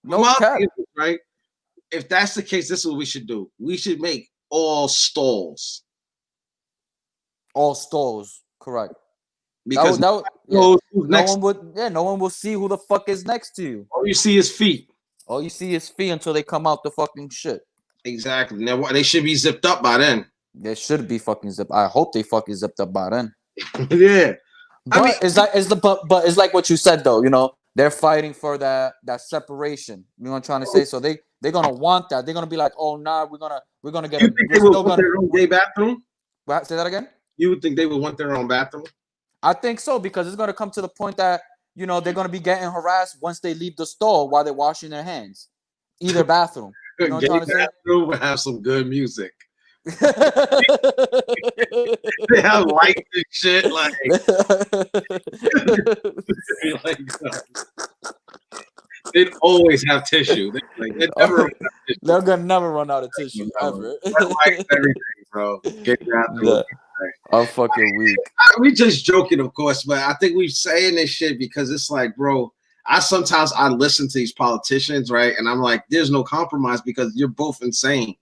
No cap. Right? If that's the case, this is what we should do. We should make all stalls. All stalls, correct. Because no one will see who the fuck is next to you. All you see is feet. All you see is feet until they come out the fucking shit. Exactly. Now they should be zipped up by then. They should be fucking zipped. I hope they fucking zipped up by then. Yeah. But it's like what you said though, you know, they're fighting for that separation. You know what I'm trying to say? So they're gonna want that. They're gonna be like, oh nah, we're gonna get You a think we're they would still want gonna their own gay bathroom? say that again? You would think they would want their own bathroom? I think so, because it's gonna come to the point that they're gonna be getting harassed once they leave the store while they're washing their hands. Either bathroom. You know what Gay I'm trying to say? bathroom would have some good music. They They have lights and shit like, like they'd always have tissue. They'd never run out of tissue. They're gonna never run out of tissue No. ever. Red lights, everything, bro. Gay bathroom. I'm fucking weak. We just joking, of course, but I think we're saying this shit because it's like, bro, I listen to these politicians, right? And I'm like, there's no compromise because you're both insane.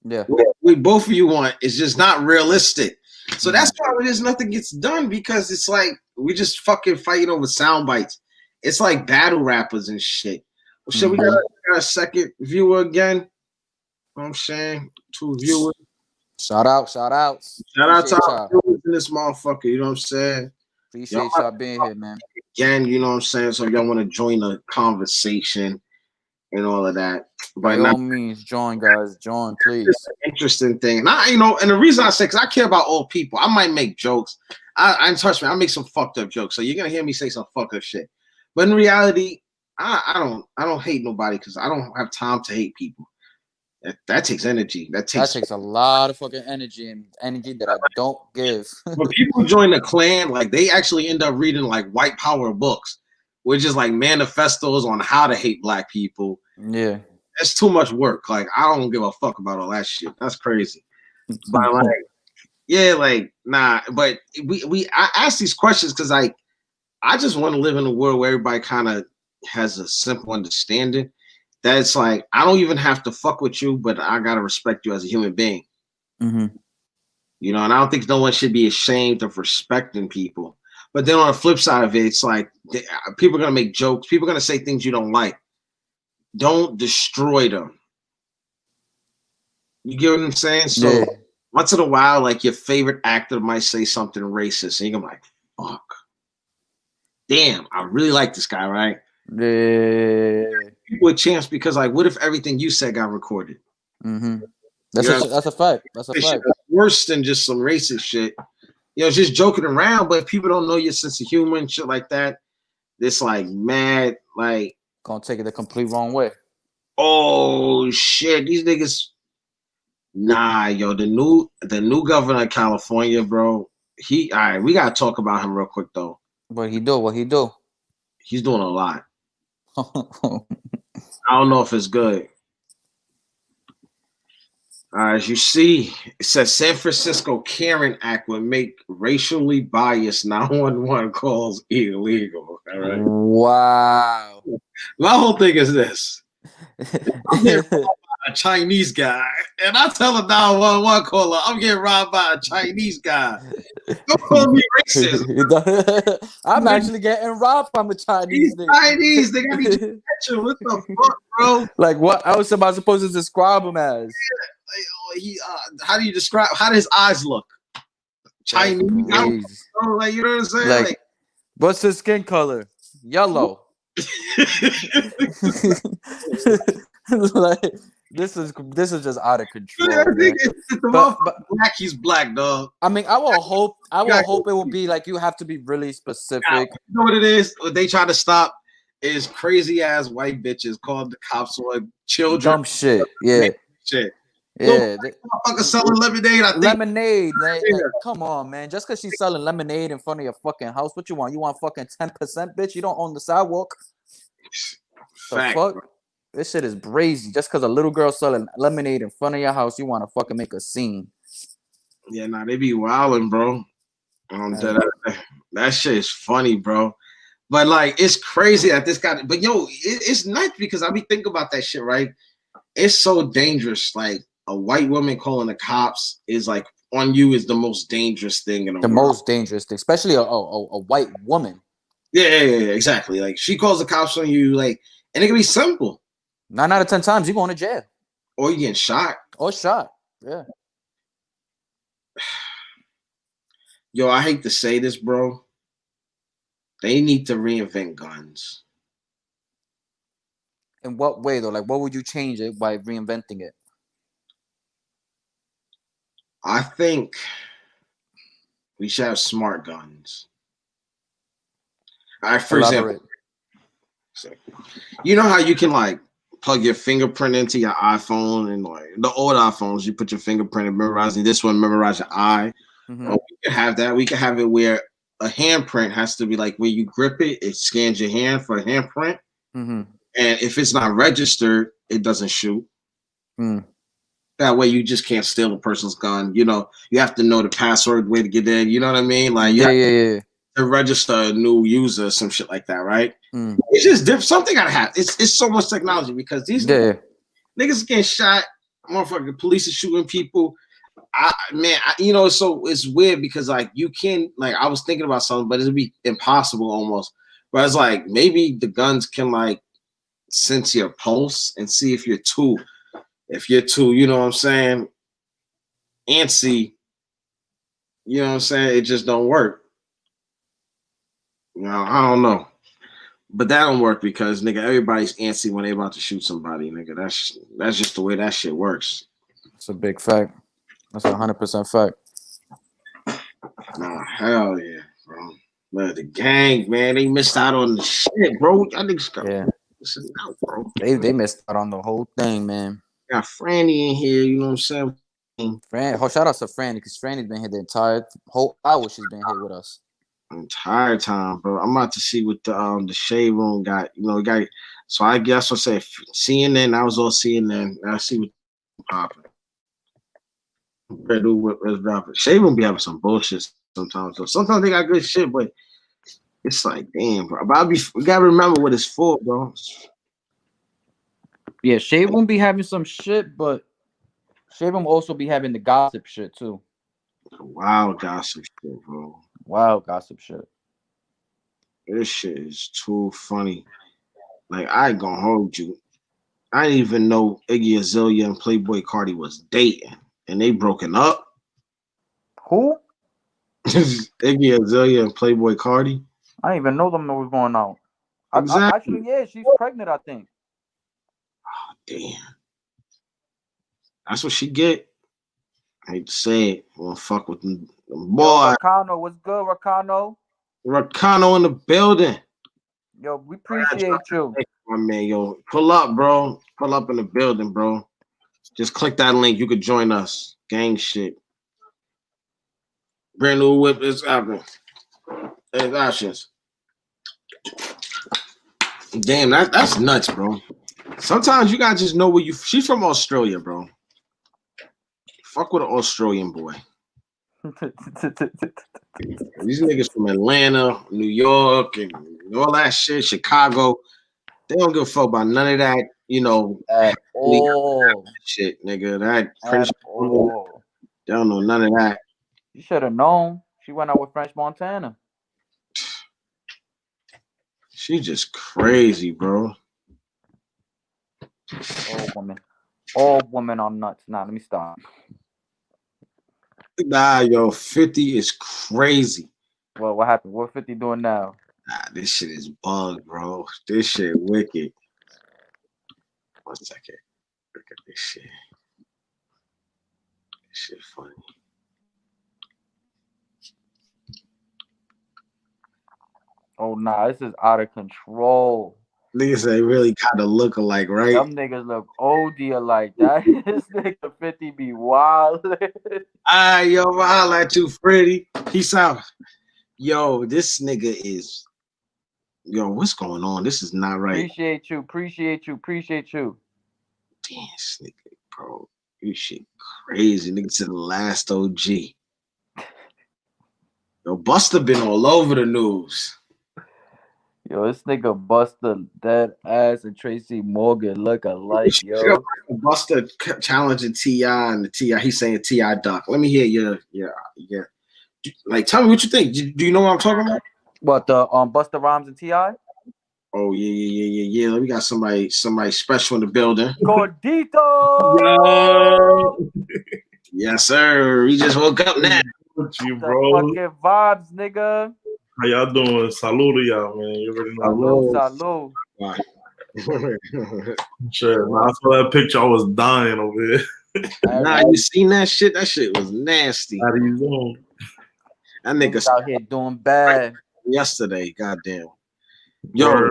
Yeah. We both of you want is just not realistic. So that's why there's nothing gets done, because it's like we just fucking fighting over sound bites. It's like battle rappers and shit. Well, shit, we got a second viewer again. You know what I'm saying? 2 viewers. Shout out. Shout out to our viewers in this motherfucker. You know what I'm saying? Appreciate y'all being here, man. Again, you know what I'm saying? So y'all want to join the conversation and all of that. By all means, join, guys. Join, please. It's an interesting thing. And and the reason I say, because I care about old people, I might make jokes. I trust me, I make some fucked up jokes. So you're gonna hear me say some fucked up shit. But in reality, I don't hate nobody, because I don't have time to hate people. That takes energy. That takes a lot of fucking energy, and energy that I don't give. When people join the Klan, like they actually end up reading like white power books, which is like manifestos on how to hate black people. Yeah. It's too much work. Like, I don't give a fuck about all that shit. That's crazy. But like, yeah, like, nah. But I ask these questions because I just want to live in a world where everybody kind of has a simple understanding. That's like, I don't even have to fuck with you, but I gotta respect you as a human being. Mm-hmm. You know, and I don't think no one should be ashamed of respecting people. But then on the flip side of it, it's like people are gonna make jokes. People are gonna say things you don't like. Don't destroy them. You get what I'm saying? So once in a while, like your favorite actor might say something racist, and you're like, fuck. Damn, I really like this guy, right? Yeah. People a chance, because like, what if everything you said got recorded? Mm-hmm. That's a fact. That's a fact. Worse than just some racist shit. Just joking around, but if people don't know your sense of humor and shit like that, it's like mad, like gonna take it the complete wrong way. Oh shit, these niggas. Nah, yo, the new governor of California, bro. All right, we gotta talk about him real quick though. What he do? He's doing a lot. I don't know if it's good. As you see, it says San Francisco Karen Act would make racially biased 911 calls illegal. All right. Wow. My whole thing is this. I'm getting robbed by a Chinese guy, and I tell a 911 caller, I'm getting robbed by a Chinese guy. Don't call me racist. I'm actually getting robbed from a Chinese nigga. Chinese, they got to catch him. What the fuck, bro? Like, what else am I supposed to describe him as? How do you describe? How do his eyes look? Chinese. Like, you know what I'm saying? Like, what's his skin color? Yellow. Like, this is just out of control. But black, he's black, dog. I mean, I will hope it will be like, you have to be really specific. You know what it is? What they try to stop is crazy ass white bitches called the cops on children. Dumb shit. Yeah. Shit. Yeah, motherfucker selling lemonade. Lemonade, man. Like, come on, man. Just because she's selling lemonade in front of your fucking house, what you want? You want fucking 10%, bitch? You don't own the sidewalk. Fact, the fuck? Bro. This shit is brazy. Just because a little girl selling lemonade in front of your house, you want to fucking make a scene. Yeah, nah, they be wilding, bro. That shit is funny, bro. But like, it's crazy that this guy. But yo, it's nuts because I be thinking about that shit, right? It's so dangerous. Like, a white woman calling the cops is like on you is the most dangerous thing in the world. Most dangerous thing, especially a white woman. Yeah, exactly. Like, she calls the cops on you, like, and it can be simple. 9 out of 10 times you going to jail, or you getting shot, Yeah. Yo, I hate to say this, bro. They need to reinvent guns. In what way though? Like, what would you change it by reinventing it? I think we should have smart guns. All right, for Elaborate. example, you know how you can like plug your fingerprint into your iPhone and like the old iPhones, you put your fingerprint and memorizing this one, memorize your eye. Mhm. Well, we can have that. We can have it where a handprint has to be like when you grip it, it scans your hand for a handprint. Mhm. And if it's not registered, it doesn't shoot. Mm. That way you just can't steal a person's gun. You know, you have to know the password way to get in. You know what I mean? Like you Yeah, have yeah. to register a new user or some shit like that, right? Mm. It's just different. Something gotta happen. It's so much technology because these Yeah. niggas getting shot, motherfucking police are shooting people. You know, so it's weird because like you can like I was thinking about something, but it'd be impossible almost. But it's like maybe the guns can like sense your pulse and see if you're too, you know what I'm saying, antsy. You know what I'm saying? It just don't work. You know, I don't know. But that don't work because nigga, everybody's antsy when they about to shoot somebody, nigga. That's just the way that shit works. It's a big fact. That's 100% fact. Nah, hell yeah, bro. But the gang, man, they missed out on the shit, bro. Y'all niggas got listen out, bro. They missed out on the whole thing, man. Got Franny in here, you know what I'm saying? Shout out to Franny because Franny's been here the entire whole hour. She's been here with us. Entire time, bro. I'm about to see what the shade room got. You know, got. So I guess I'll say CNN. I was all CNN. I see what popping. What's dropping? Shade room be having some bullshit sometimes. So sometimes they got good shit, but it's like, damn, bro. But we gotta remember what it's for, bro. Yeah, Shade won't be having some shit, but Shade will also be having the gossip shit too. Wild gossip shit, bro. Wild gossip shit. This shit is too funny. Like, I ain't gonna hold you. I didn't even know Iggy Azalea and Playboy Cardi was dating, and they broken up. Who? Iggy Azalea and Playboy Cardi. I didn't even know them was going on. Exactly. Actually, yeah, she's pregnant, I think. Oh, damn. That's what she get. I hate to say it. Well, fuck with them. Boy. Rakano, what's good, Rakano? Rakano in the building. Yo, we appreciate you. My man, yo, pull up, bro. Pull up in the building, bro. Just click that link. You could join us. Gang shit. Brand new whip is happening. Hey, options. Damn, that's nuts, bro. Sometimes you gotta just know where you. She's from Australia, bro. Fuck with an Australian boy. These niggas from Atlanta, New York, and all that shit, Chicago. They don't give a fuck about none of that, you know. At all. Shit, nigga. That At all. They don't know none of that. You should have known. She went out with French Montana. She just crazy, bro. All women are nuts. Nah, let me stop. Nah, yo, 50 is crazy. Well, what happened? What 50 doing now? Nah, this shit is bug, bro. This shit wicked. 1 second. Look at this shit. This shit funny. Oh, nah, this is out of control. Niggas they really kind of look alike, right? Some niggas look OD alike. That this nigga 50 be wild. Yo, I'll holla at you, Freddie. Peace out. Yo, this nigga is. Yo, what's going on? This is not right. Appreciate you. Damn, this nigga, bro. You shit crazy. Nigga to the last OG. Yo, Buster been all over the news. Yo, this nigga Buster dead ass and Tracy Morgan look alike, yo. Buster challenging T.I. and the T.I. He's saying T.I. duck. Let me hear your. Like, tell me what you think. Do you know what I'm talking about? What the Buster Rhymes and T.I.? Oh yeah. We got somebody special in the building. Gordito. Yo. Yes, sir. We just woke up now. With you, bro. Fucking vibes, nigga. How y'all doing? Salute to y'all, man. You already know. Salute. Right. Shit, when I saw that picture, I was dying over here. Nah, you seen that shit? That shit was nasty. Out of his zone. That nigga out here doing bad. yesterday. Goddamn. Yo, Word.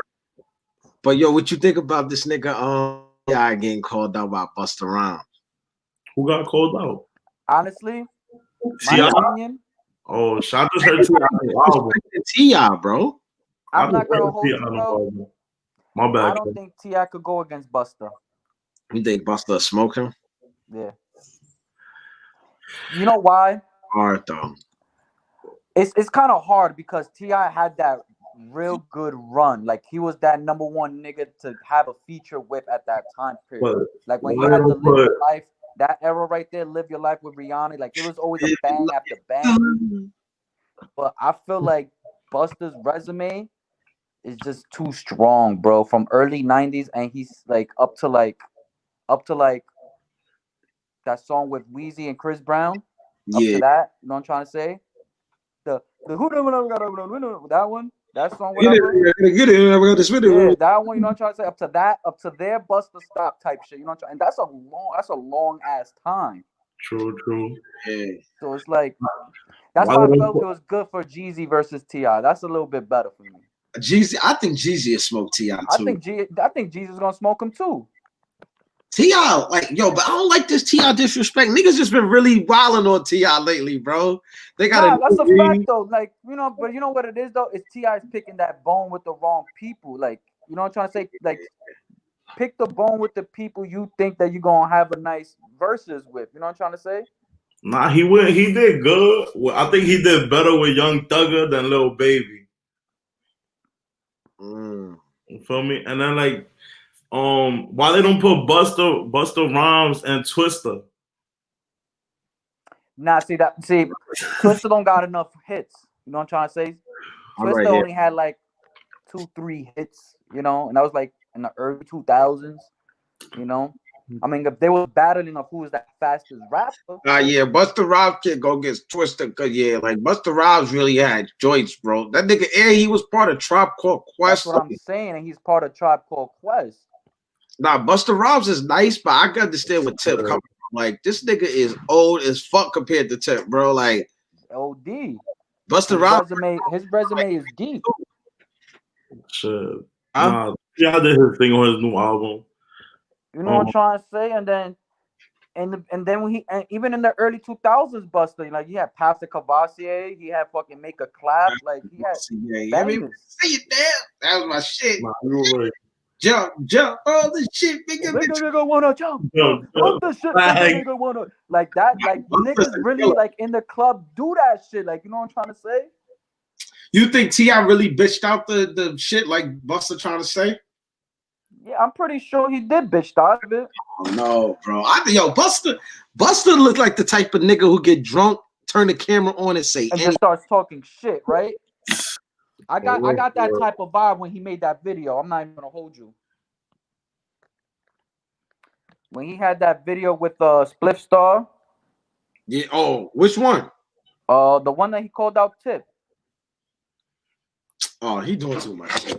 but yo, what you think about this nigga? Yeah, getting called out by Busta Rhymes. Who got called out? Honestly, my T.I.? opinion, Oh, shit, I just heard T.I. album. T.I., bro. I'm I not just gonna heard hold you, T.I. bro. album. My I bad. don't kid. think T.I. could go against Busta. You think Busta smoke him? Yeah. You know why? Hard though. It's kind of hard because T.I. had that real good run. Like he was that number one nigga to have a feature with at that time period. But Like when he why had they to don't live put- your life, that era right there, live your life with Rihanna. Like it was always a bang after bang. But I feel like Busta's resume is just too strong, bro. From early '90s, and he's like up to like that song with Weezy and Chris Brown. Up Yeah. to that, you know what I'm trying to say? The who that one, that song, whatever. Get it. Yeah, that one, you know what I'm trying to say? Up to that, up to their Busta Stop type shit, you know what I'm trying, and that's a long ass time. True. Yeah. So it's like that's why I felt it was good for Jeezy versus T.I. That's a little bit better for me. Jeezy, I think Jeezy is smoke T.I. too. I think Jeezy's gonna smoke him too. T.I., like, yo, but I don't like this T.I. disrespect. Niggas just been really wilding on T.I. lately, bro. They got that's a fact though. Like, but you know what it is though? It's T.I.'s picking that bone with the wrong people. Like, you know what I'm trying to say? Like, pick the bone with the people you think that you're gonna have a nice verses with. You know what I'm trying to say? Nah, he did good. Well, I think he did better with Young Thugger than Lil Baby. You feel me? And then like, why they don't put Busta Rhymes and Twista? Nah, see, Twista don't got enough hits. You know what I'm trying to say? Twista only had like 2-3 hits, and that was like in the early 2000s, I mean, if they were battling of who was that fastest rapper. Yeah, Busta Rhymes can't go against Twista because like Busta Rhymes really had joints, bro. That nigga, he was part of Tribe Called Quest. That's what I'm saying, and he's part of Tribe Called Quest. Nah, Busta Rhymes is nice, but I can understand what Tip coming from. Like, this nigga is old as fuck compared to Tip, bro. Like, OD. Busta Rhymes, his resume is deep. Shit. Nah, yeah, did his thing on his new album. You know what I'm trying to say? And then when even in the early 2000s, Busta, like he had Pastor Cavassier, he had fucking Make a Clap, like he had bangers. Say it down. That was my shit. Nah, you were right. Jump, all this shit, nigga wanna jump. All the shit, nigga wanna like that. Like niggas really like in the club do that shit. Like, you know what I'm trying to say? You think T.I. really bitched out the shit like Busta trying to say? Yeah, I'm pretty sure he did bitch out of it. Oh, no, bro. Busta looked like the type of nigga who get drunk, turn the camera on, and say, and just starts talking shit, right? I got that type of vibe when he made that video. I'm not even gonna hold you. When he had that video with Spliff Star. Yeah. Oh, which one? The one that he called out Tip. Oh, he doing too much.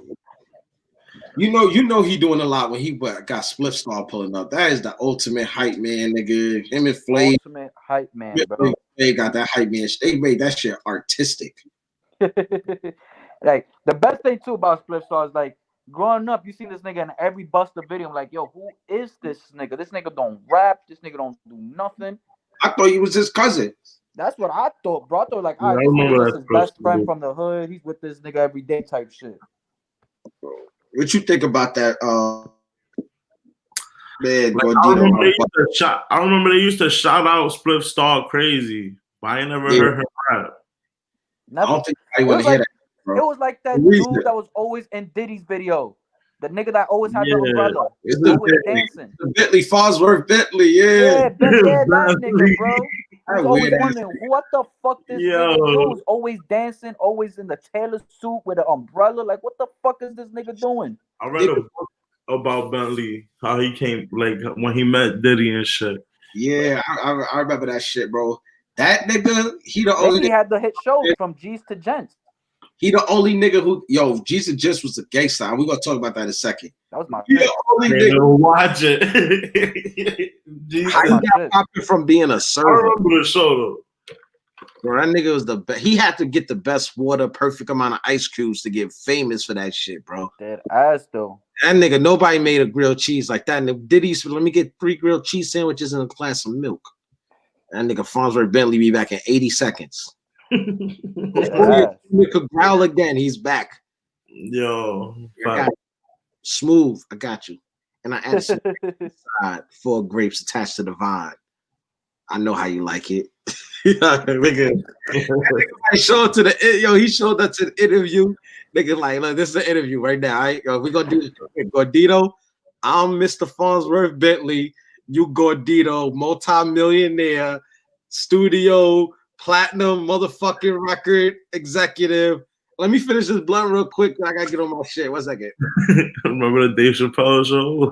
You know he doing a lot when he got Spliff Star pulling up. That is the ultimate hype man, nigga. Him and Flay. Ultimate hype man, bro. They got that hype man. They made that shit artistic. Like the best thing too about Spliff Star is like growing up, you see this nigga in every Busta video. I'm like, yo, who is this nigga? This nigga don't rap. This nigga don't do nothing. I thought he was his cousin. That's what I thought, bro. I thought like, Yeah, this nigga his best friend from the hood. He's with this nigga every day type shit. What you think about that? Man, like, I remember they used to shout out Spliff Star crazy, but I ain't never heard her rap. I don't think I want to hear that, bro. It was like that dude that was always in Diddy's video. The nigga that always had the umbrella. It's always dancing. The Bentley, Fosworth Bentley, yeah. That nigga, bro. I was always wondering what the fuck this nigga do. Was always dancing, always in the tailor suit with an umbrella. Like, what the fuck is this nigga doing? I read a book about Bentley, how he came, like when he met Diddy and shit. Yeah, I remember that shit, bro. That nigga, he had the hit show from G's to Gents. He the only nigga who, G's to Gents was a gangster. We're gonna talk about that in a second. That was my Yeah, pick. only They nigga. don't watch it. Jesus. How he my got shit. popular from being a I server? remember the show though. Bro, that nigga was the best. He had to get the best water, perfect amount of ice cubes to get famous for that shit, bro. Dead ass though. That nigga, nobody made a grilled cheese like that. And Diddy used to, let me get 3 grilled cheese sandwiches and a glass of milk. That nigga Farnsworth Bentley be back in 80 seconds. Before ass. you could growl again, he's back. Yo, I got you. Smooth, I got you. And I added some four grapes attached to the vine. I know how you like it. Nigga, I showed to the he showed that to the interview. Nigga, like, look, this is an interview right now. All right, we're gonna do Gordito. I'm Mr. Farnsworth Bentley. You Gordito, multi-millionaire, studio, platinum, motherfucking record executive. Let me finish this blunt real quick. I gotta get on my shit. 1 second. remember the Dave Chappelle show?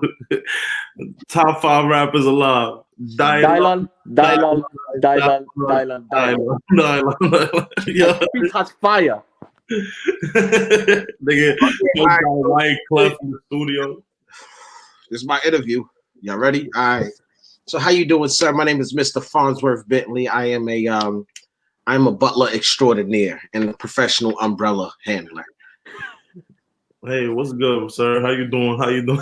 Top 5 rappers alive. Dylan. Yeah. He touched fire. Nigga, White Clef in the studio. This is my interview. Y'all ready? All right. So how you doing, sir? My name is Mr. Farnsworth Bentley. I am I'm a butler extraordinaire and a professional umbrella handler. Hey, what's good, sir? How you doing? How you doing?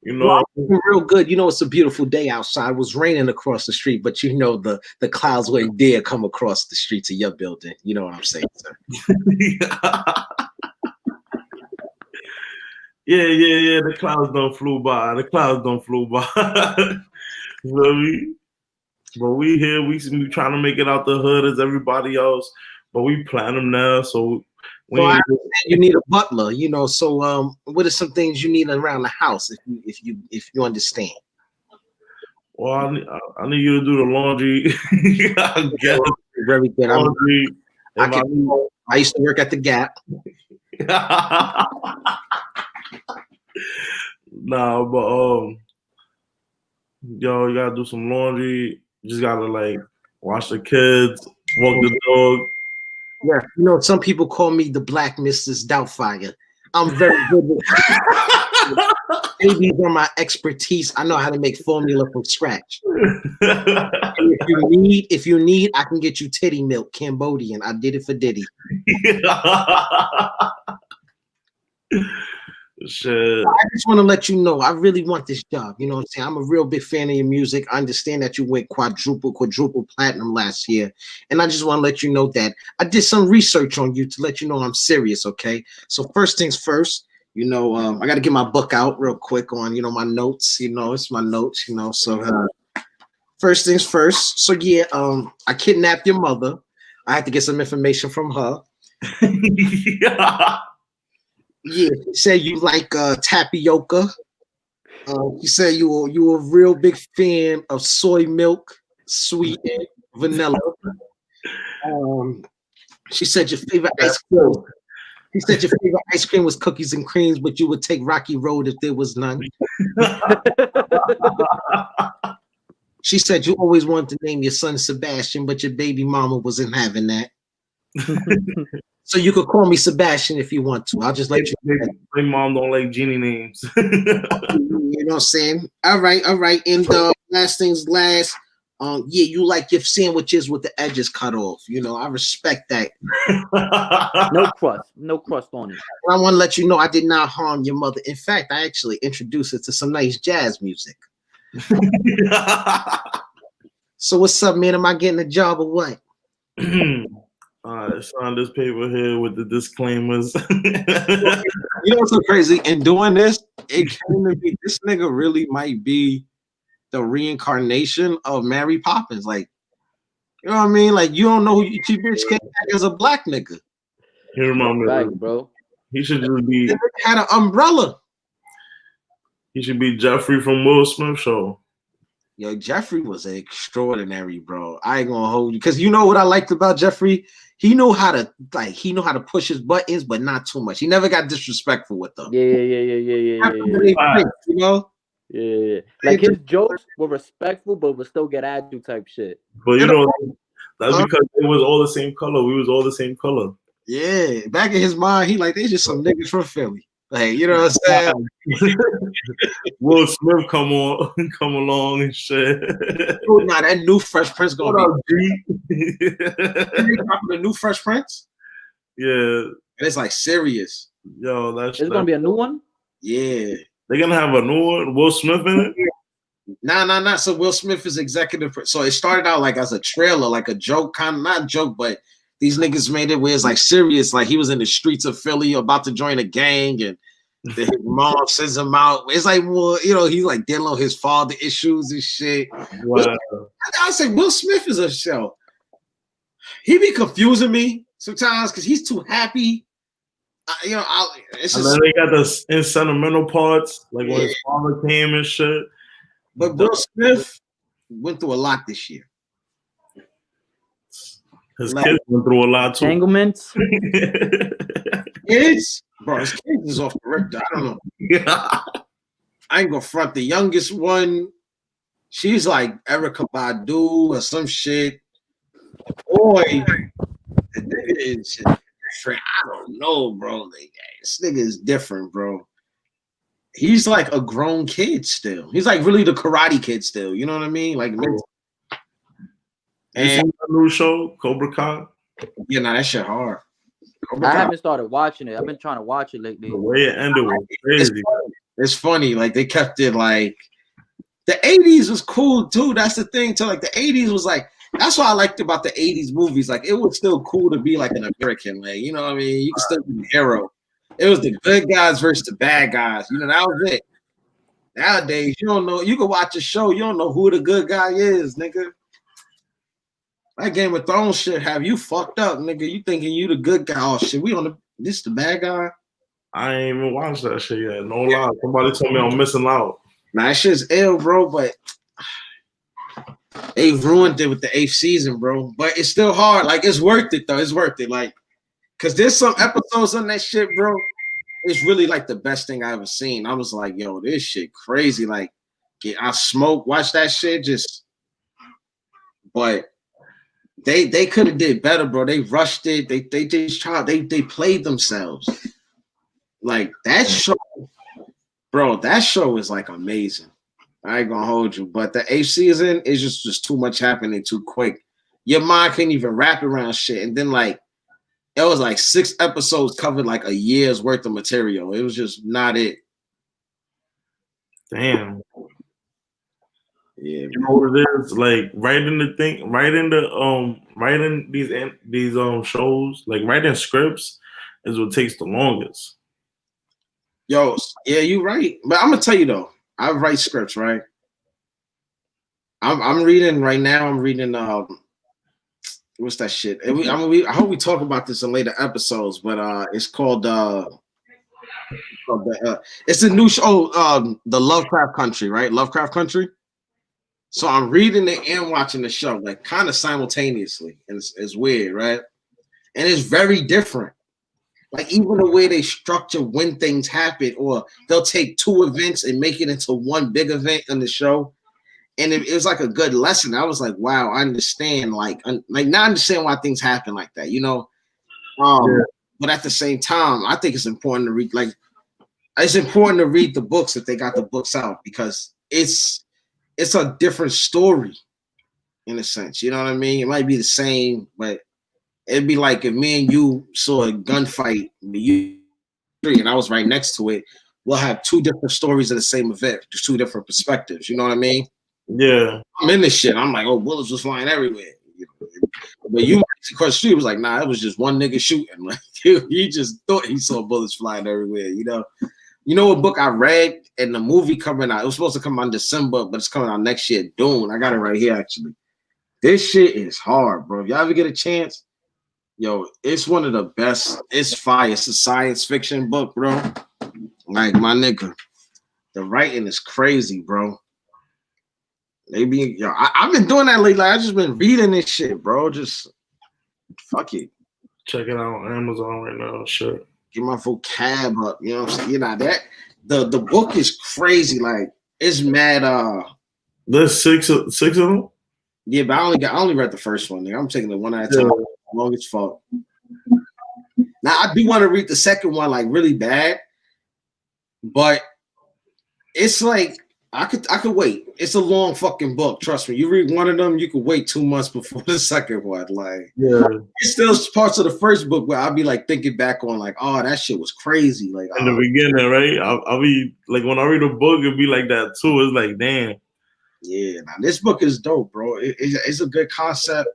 You know, Well, I'm doing real good. You know, it's a beautiful day outside. It was raining across the street, but you know the clouds wouldn't dare come across the streets of your building. You know what I'm saying, sir? yeah. The clouds don't flew by. You feel me? But we here. We trying to make it out the hood as everybody else. But we plan them now, so. So I understand you need a butler, you know. So, what are some things you need around the house, if you understand? Well, I need you to do the laundry. I guess. Very good. Laundry. I used to work at the Gap. Nah, but yo, you gotta do some laundry. You just gotta like wash the kids, walk the dog. Yeah, you know, some people call me the Black Mrs. Doubtfire. I'm very good with babies are my expertise. I know how to make formula from scratch. And if you need, I can get you titty milk, Cambodian. I did it for Diddy. Shit. I just want to let you know, I really want this job. You know what I'm saying? I'm a real big fan of your music. I understand that you went quadruple platinum last year. And I just want to let you know that I did some research on you to let you know I'm serious, okay? So first things first, you know, I got to get my book out real quick on, you know, my notes. You know, it's my notes, you know. So first things first. So yeah, I kidnapped your mother. I had to get some information from her. Yeah, he said you like tapioca. He said you were a real big fan of soy milk, sweetened vanilla. She said your favorite ice cream. He said your favorite ice cream was cookies and creams, but you would take Rocky Road if there was none. She said you always wanted to name your son Sebastian, but your baby mama wasn't having that. So you could call me Sebastian if you want to. I'll just let you know. My mom don't like genie names. You know what I'm saying? All right. And last things last. Yeah, you like your sandwiches with the edges cut off. You know, I respect that. No crust on it. I want to let you know I did not harm your mother. In fact, I actually introduced her to some nice jazz music. So what's up, man? Am I getting a job or what? Sign this paper here with the disclaimers. You know what's so crazy? In doing this, it came to me, this nigga really might be the reincarnation of Mary Poppins. Like, you know what I mean? Like, you don't know who you bitch came back as a black nigga. He remember, Back, bro. He should just be. The nigga had an umbrella. He should be Jeffrey from Will Smith show. Yo, Jeffrey was extraordinary, bro. I ain't gonna hold you, because you know what I liked about Jeffrey? He knew how to push his buttons, but not too much. He never got disrespectful with them. Yeah. You know? Yeah. Like his jokes were respectful, but would still get at you type shit. But you know, that's because it was all the same color. We was all the same color. Yeah. Back in his mind, he like, they just some niggas from Philly. Like, you know what I'm saying? Will Smith come along and shit. Oh, nah, that new Fresh Prince gonna What be. up, G? They dropping the new Fresh Prince, Yeah, and it's like serious. yo, that's It's gonna be a new one. Yeah. they're gonna have a new one. Will Smith in it. Nah. So Will Smith is executive. So it started out like as a trailer, like a joke, kind of not joke, but these niggas made it where it's like serious. Like he was in the streets of Philly about to join a gang, and his mom sends him out. It's like, well, you know, he's like dealing with his father issues and shit. Wow. I say Will Smith is a show. He be confusing me sometimes because he's too happy. You know, it's And just, then they got the in sentimental parts, like when his father came and shit. but Will Smith went through a lot this year. His Like- kids went through a lot too. Entanglements. Kids, bro, his kids is off the rip. I don't know. I ain't gonna front. The youngest one, she's like Erica Badu or some shit. Boy, the nigga is different. I don't know, bro. This nigga is different, bro. He's like a grown kid still. He's like really the Karate Kid still. You know what I mean? Like, You seen the new show, Cobra Kai? yeah, nah, that shit hard. I haven't started watching it. I've been trying to watch it lately. The way it ended was crazy. It's funny. Like they kept it like the 80s was cool too. That's the thing too. Like the 80s was like, that's what I liked about the 80s movies. Like it was still cool to be like an American. Like, you know what I mean? You can still be a hero. It was the good guys versus the bad guys. You know, that was it. Nowadays, you don't know. You can watch a show, you don't know who the good guy is, nigga. That Game of Thrones shit have you fucked up, nigga. You thinking you the good guy. Oh shit, this the bad guy. I ain't even watched that shit yet. No lie. Somebody told me I'm missing out. Nah, that shit's ill, bro, but they ruined it with the 8th season, bro. But it's still hard. Like, it's worth it, though. It's worth it. Like, because there's some episodes on that shit, bro. It's really, like, the best thing I ever seen. I was like, yo, this shit crazy. Like, I smoke, watch that shit, just... But they could have did better, bro. They rushed it. They just tried. They played themselves. Like, that show... Bro, that show is like amazing. I ain't gonna hold you, but the 8th season is just too much happening too quick. Your mind can't even wrap around shit. And then like it was like 6 episodes covered like a year's worth of material. It was just not it. Damn. Yeah, You know what it is? Like writing these shows, like writing scripts is what takes the longest. yo, yeah, you right. But I'm gonna tell you though, I write scripts, right? I'm reading right now. I'm reading what's that shit? I hope we talk about this in later episodes, but it's called it's a new show, the Lovecraft Country, right? Lovecraft Country. So I'm reading it and watching the show, like kind of simultaneously, and it's weird, right? And it's very different. Like even the way they structure when things happen, or they'll take 2 events and make it into one big event in the show, and it was like a good lesson. I was like, wow, I understand. Like now I understand why things happen like that, you know. But at the same time, I think it's important to read. Like it's important to read the books if they got the books out because it's a different story in a sense. You know what I mean? It might be the same, but it'd be like if me and you saw a gunfight, and I was right next to it. We'll have 2 different stories of the same event, just 2 different perspectives. You know what I mean? Yeah. I'm in this shit. I'm like, oh, bullets was flying everywhere. You know? But you across the street was like, nah, it was just one nigga shooting. Like he just thought he saw bullets flying everywhere. You know? You know what book I read and the movie coming out? It was supposed to come out in December, but it's coming out next year. Dune. I got it right here actually. This shit is hard, bro. If y'all ever get a chance, yo, it's one of the best. It's fire. It's a science fiction book, bro. Like my nigga, the writing is crazy, bro. I've been doing that lately. Like, I just been reading this shit, bro. Just fuck it. Check it out on Amazon right now. Sure. Get my vocab up. You know what I'm saying? You know that the book is crazy. Like it's mad. There's six of them. Yeah, but I only read the first one. I'm taking the one at a time. Long as fuck. Now I do want to read the second one like really bad, but it's like I could wait. It's a long fucking book. Trust me. You read one of them, you could wait 2 months before the second one. Like Yeah. it's still parts of the first book where I'll be like thinking back on like, oh, that shit was crazy. Like In the beginning, right? I'll be like, when I read a book, it'll be like that too. It's like, damn. yeah, now this book is dope, bro. It's a good concept.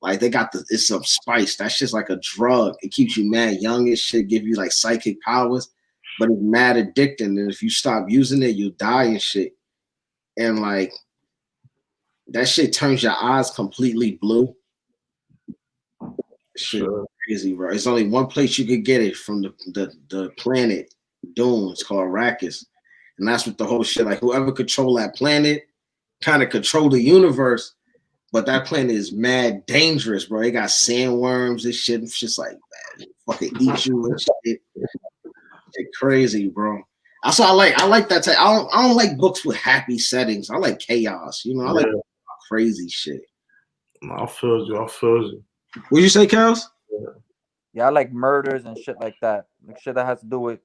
Like they got it's some spice. That shit's like a drug. It keeps you mad young as shit, give you like psychic powers, but it's mad addicting. And if you stop using it, you die and shit. And like that shit turns your eyes completely blue. Shit Sure. crazy, bro. It's only one place you could get it from the planet Dune. It's called Arrakis. And that's what the whole shit, like whoever control that planet kind of control the universe. But that planet is mad dangerous, bro. They got sandworms and shit. It's just like, man, fucking eat you and shit. It's crazy, bro. That's what I like that type. I don't like books with happy settings. I like chaos. You know, I like crazy shit. No, I feel you. What you say, Kels? Yeah, I like murders and shit like that. Like shit that has to do with,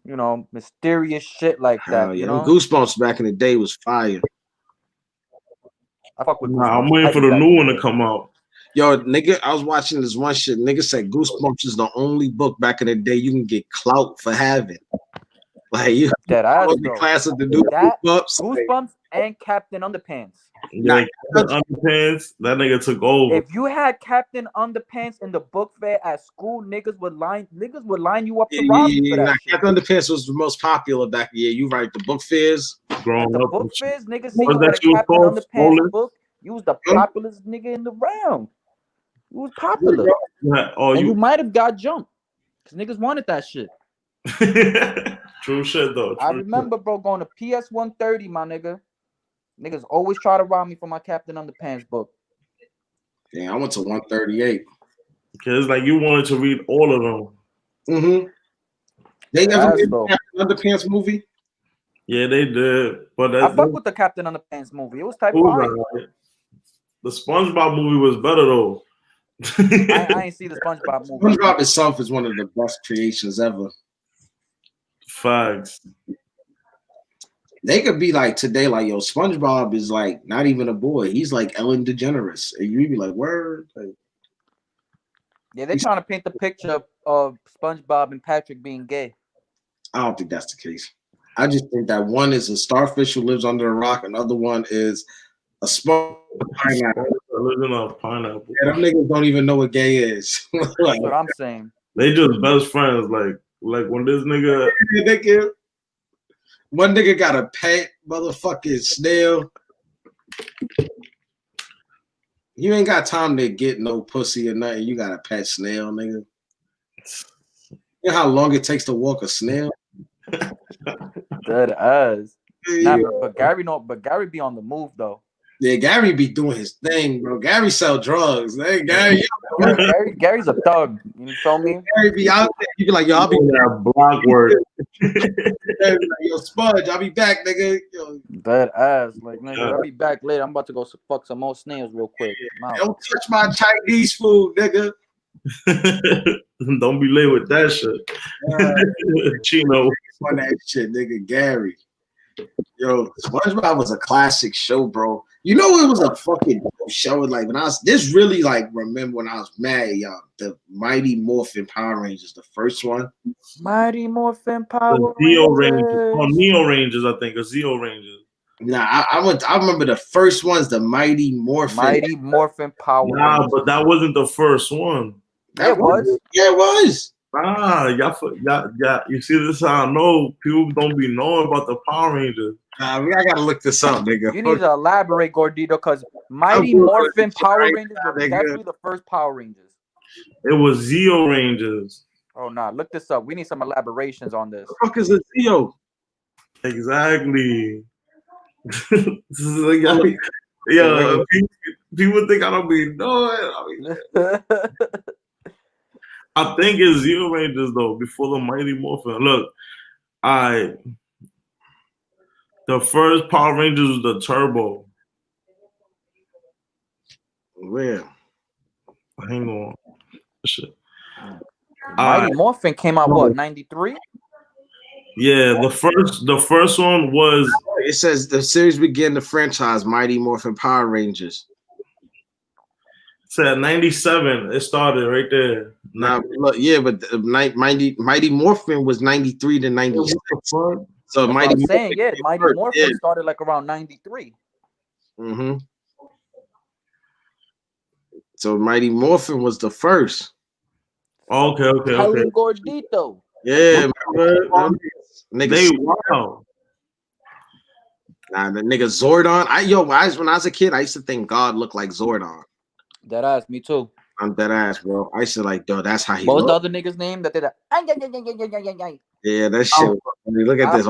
you know, mysterious shit like that. Hell yeah. You know, Goosebumps back in the day was fire. I fuck with. Nah, I'm Goosebumps. waiting for the new one to come out. Yo, nigga, I was watching this one shit. Nigga said Goosebumps is the only book back in the day you can get clout for having. Like you Dead ass, the bro. class of the new That Goosebumps. Goosebumps and Captain Underpants. Like Underpants, that nigga took over. If you had Captain Underpants in the book fair at school, niggas would line you up to rob you for that shit. Captain Underpants was the most popular back. Yeah, you right. The book fairs. Growing The up, book and shit. fairs, niggas see Was you that with a you Captain called Underpants Stolen? book. You was the popularest nigga in the round. You was popular. Yeah, oh, And you you might have got jumped. Because niggas wanted that shit. true shit though. I True remember, bro, going to PS 130, my nigga. Niggas always try to rob me for my Captain Underpants book. Yeah, I went to 138. Because like you wanted to read all of them. Mm-hmm. They Yes, never made bro. a Captain Underpants movie. Yeah, they did. But I fuck with the Captain Underpants movie. It was type was fire. alright. The SpongeBob movie was better though. I ain't see the SpongeBob movie. SpongeBob itself is one of the best creations ever. Facts. They could be like today, like yo, SpongeBob is like not even a boy. He's like Ellen DeGeneres, and you be like, word. Like, Yeah, they're trying to paint the picture of SpongeBob and Patrick being gay. I don't think that's the case. I just think that one is a starfish who lives under a rock, another one is a small pineapple. Living off pineapple. Yeah, them niggas don't even know what gay is. Like, That's what I'm saying. They just best friends. Like when this nigga one nigga got a pet motherfucking snail. You ain't got time to get no pussy or nothing. You got a pet snail, nigga. You know how long it takes to walk a snail? Dead ass. Yeah. Nah, but Gary be on the move though. Yeah, Gary be doing his thing, bro. Gary sell drugs. Hey, Gary, Gary's a thug. You feel me? Gary be out there. You be like, yo, I'll be that block work. like, yo, Sponge, I'll be back, nigga. Yo, Dead ass. Like, nigga, I'll be back later. I'm about to go fuck some more snails real quick. don't touch my Chinese food, nigga. Don't be late with that shit. Chino. On that shit, nigga, Gary. Yo, SpongeBob was a classic show, bro. You know it was a fucking show. Like when I was this really like remember when I was mad, y'all. The Mighty Morphin Power Rangers, the first one. Mighty Morphin Power Neo Rangers. Rangers. Oh, Neo Rangers, I think. Or Zeo Rangers. Nah, I remember the first one's the Mighty Morphin. Mighty Morphin Power Nah, Rangers. but that wasn't the first one. It was. Yeah, it was. Ah, y'all, you see, this is how I know people don't be knowing about the Power Rangers. I gotta look this up, nigga. You need to elaborate, Gordito, because Mighty Morphin Power Rangers were definitely the first Power Rangers. It was Zeo Rangers. Oh, nah. Look this up. We need some elaborations on this. What the fuck is a Zeo? Exactly. This is like, yeah, people think I don't be knowing. I think it's Zeo Rangers though, before the Mighty Morphin. Look, the first Power Rangers was the Turbo. Where? Hang on. Shit. Mighty Morphin came out, what, 93? Yeah, the first one was It says the series began the franchise Mighty Morphin Power Rangers. said 97. It started right there. Now, look, yeah, but the Mighty Morphin was 93 to 96. So That's what Mighty I'm saying. Morphin Yeah, came Mighty first, Morphin yeah. started like around 93. Mm-hmm. So Mighty Morphin was the first. Okay. Helen Gordito. Yeah, remember? They Niggas, wow. nah, the nigga Zordon. When I was a kid, I used to think God looked like Zordon. That ass, me too. I'm dead ass, bro. I used to like, yo, that's how he What was the looked. other nigga's name that did that? Yeah, that shit. I mean, look at this.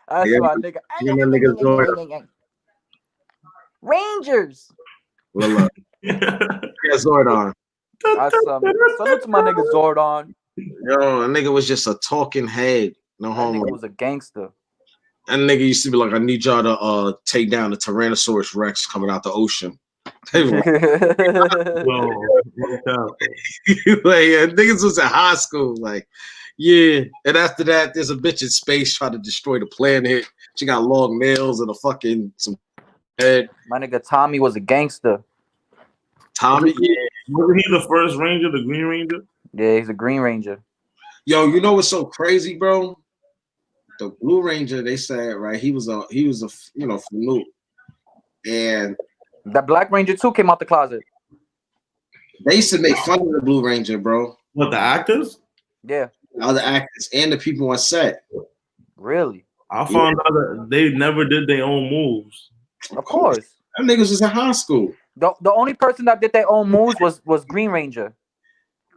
That's Yeah, my nigga. you know, niggas Zordon. Rangers. Look. Yeah, Zordon. That's salute to my nigga Zordon. Yo, a nigga was just a talking head. No That homo. nigga was a gangster. That nigga used to be like, I need y'all to take down the Tyrannosaurus Rex coming out the ocean. They were like, yeah, niggas was in high school. Like, yeah. And after that, there's a bitch in space trying to destroy the planet. She got long nails and some head. My nigga Tommy was a gangster. Tommy, yeah. Wasn't he the first Ranger, the Green Ranger? Yeah, he's a Green Ranger. Yo, you know what's so crazy, bro? The Blue Ranger, they said, right? He was a Fanuc. And That Black Ranger too came out the closet. they used to make fun of the Blue Ranger, bro. What, the actors? Yeah. Other actors and the people on set. Really? I found out that they never did their own moves. Of course. Them niggas was in high school. The only person that did their own moves was Green Ranger.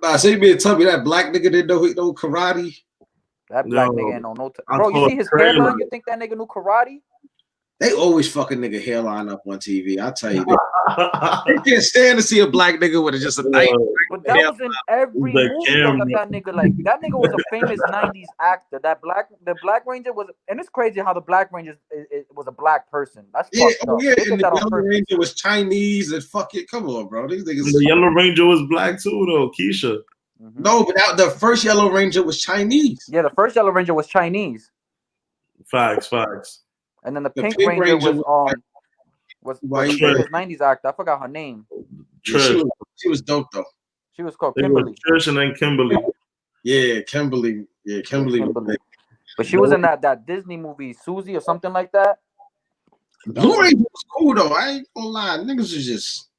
Nah, so you mean to tell me that black nigga didn't know karate? That black No. nigga ain't no time. I Bro, you told see his Trey, hairline? like- You think that nigga knew karate? They always fucking nigga hairline up on TV. I tell you, they can't stand to see a black nigga with just a nice. But that was in every The movie though, camera. that nigga was a famous '90s actor. The Black Ranger was, and it's crazy how the Black Ranger was a black person. That's Yeah, fucked up. They and did the that on Yellow purpose. Ranger was Chinese and fuck it. Come on, bro. These niggas. The Yellow Ranger was black too, though. Keisha. Mhm. No, but the first Yellow Ranger was Chinese. Yeah, the first Yellow Ranger was Chinese, Facts. and then the The Pink Pink Ranger Ranger was White a famous '90s actor. I forgot her name. Yeah, Trish. she was dope though. She was called It was Kimberly. Trish and then Kimberly. Yeah, Kimberly. Yeah, Kimberly. Kimberly. But she was in that Disney movie Susie or something like that. Blue Ranger was cool though. I ain't gonna lie. Niggas was just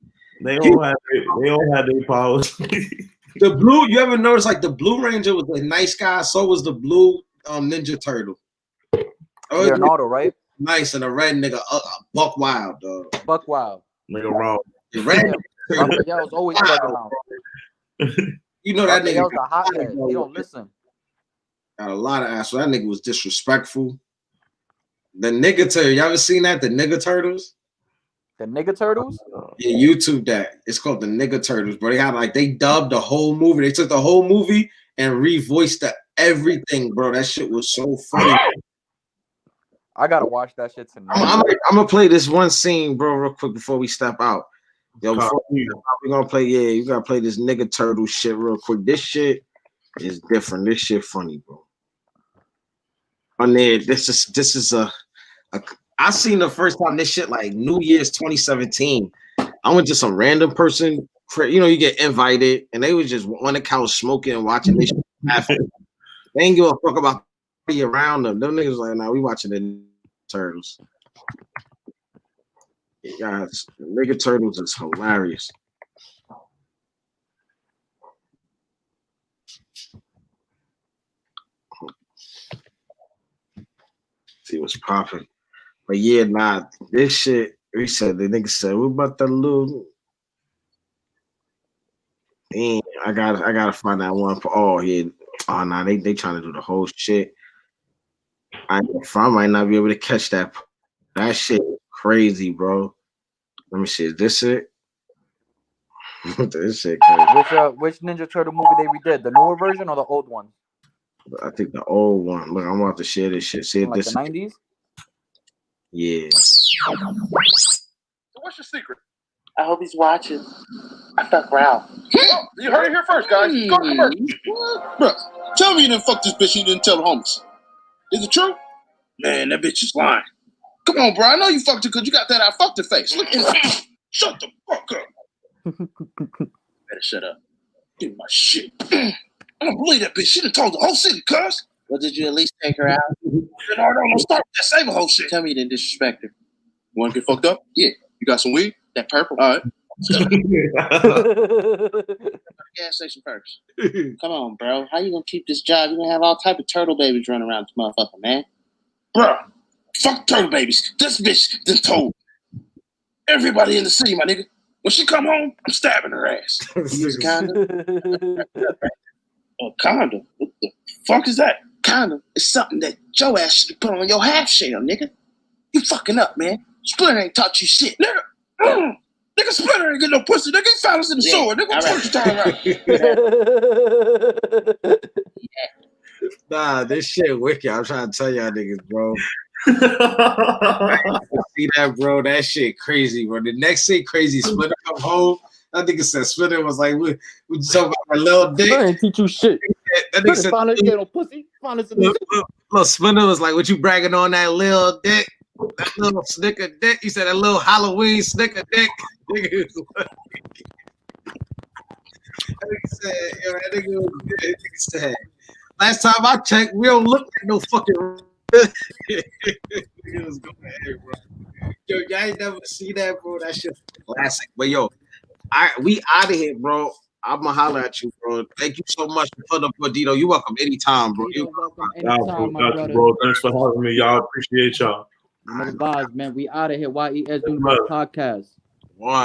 They all had their powers. the blue. You ever notice like the Blue Ranger was a nice guy? So was the blue Ninja Turtle. Oh, Leonardo, right? nice, and a red nigga, Buck Wild, dog. Buck Wild. Nigga wrong. The red, Raphael's always bugging out. you know that nigga Raphael's a hothead. He don't listen. got a lot of ass. So that nigga was disrespectful. The nigga turtle, you ever seen that? The nigga turtles? The nigga turtles? Yeah, YouTube that. It's called the nigga turtles, bro. They dubbed the whole movie. They took the whole movie and revoiced everything, bro. That shit was so funny. I gotta watch that shit tonight. I'm gonna play this one scene, bro, real quick before we step out. Yo, before we're gonna play, you gotta play this nigga turtle shit real quick. This shit is different. This shit funny, bro. On there, this is a I seen the first time this shit like New Year's 2017. I went to some random person, you get invited, and they was just on the couch smoking and watching this shit laughing. They ain't give a fuck about the around them. Them niggas like, nah, we watching the turtles. Guys, nigga turtles is hilarious. See what's popping. But yeah, nah, this shit, the nigga said, what about the little damn, I gotta find that one for they trying to do the whole shit. I might not be able to catch that. That shit crazy, bro. Let me see. Is this it? This shit crazy. Which Ninja Turtle movie they redid? The newer version or the old one? I think the old one. Look, I'm about to share this shit. See if Like this the '90s? Yeah. So what's your secret? I hope he's watching. I fuck Ralph. Oh, you heard it here first, guys. Go to commercial. Bruh, tell me you didn't fuck this bitch. You didn't tell the homies. Is it true? Man, that bitch is lying. Come on, bro. I know you fucked her because you got that I fucked her face. Look at Shut the fuck up. Better shut up. Give me my shit. I don't believe that bitch. She done told the whole city, cuz. Well, did you at least take her out? Don't start with that same whole shit. Tell me you didn't disrespect her. You want to get fucked up? Yeah. You got some weed? That purple. All right. Gas station first. Come on, bro. How you gonna keep this job? You gonna have all type of turtle babies running around this motherfucker, man. Bro, fuck turtle babies. This bitch done told everybody in the city, my nigga. When she come home, I'm stabbing her ass. Use condom. A condom? What the fuck is that? Condom is something that your ass should put on your half shell, nigga. You fucking up, man. Splinter ain't taught you shit. Nigga, nigga Splinter ain't get no pussy. Nigga, he found us in the sewer. Nigga, what right. you talking about? Nah, this shit wicked. I'm trying to tell y'all niggas, bro. See that, bro? That shit crazy, bro. The next thing crazy, Splinter come home. That nigga said Splinter was like, we talking about a little dick. I ain't teach you shit. That nigga said, Find us get no pussy. Find us in the little Splinter was like, what you bragging on that little dick? That little snicker dick. He said that little Halloween snicker dick. Nigga said, yo, that nigga was good. That nigga said, last time I checked, we don't look like no fucking. Nigga was going ahead, bro. Yo, y'all ain't never see that, bro. That shit classic. But yo, we out of here, bro. I'm gonna holler at you, bro. Thank you so much for putting up with Dito. You welcome anytime, bro. You're welcome Nah, anytime, my brother. bro. Thanks for having me. Y'all appreciate y'all. Remember, guys, man, we out of here. YES Yes, Podcast.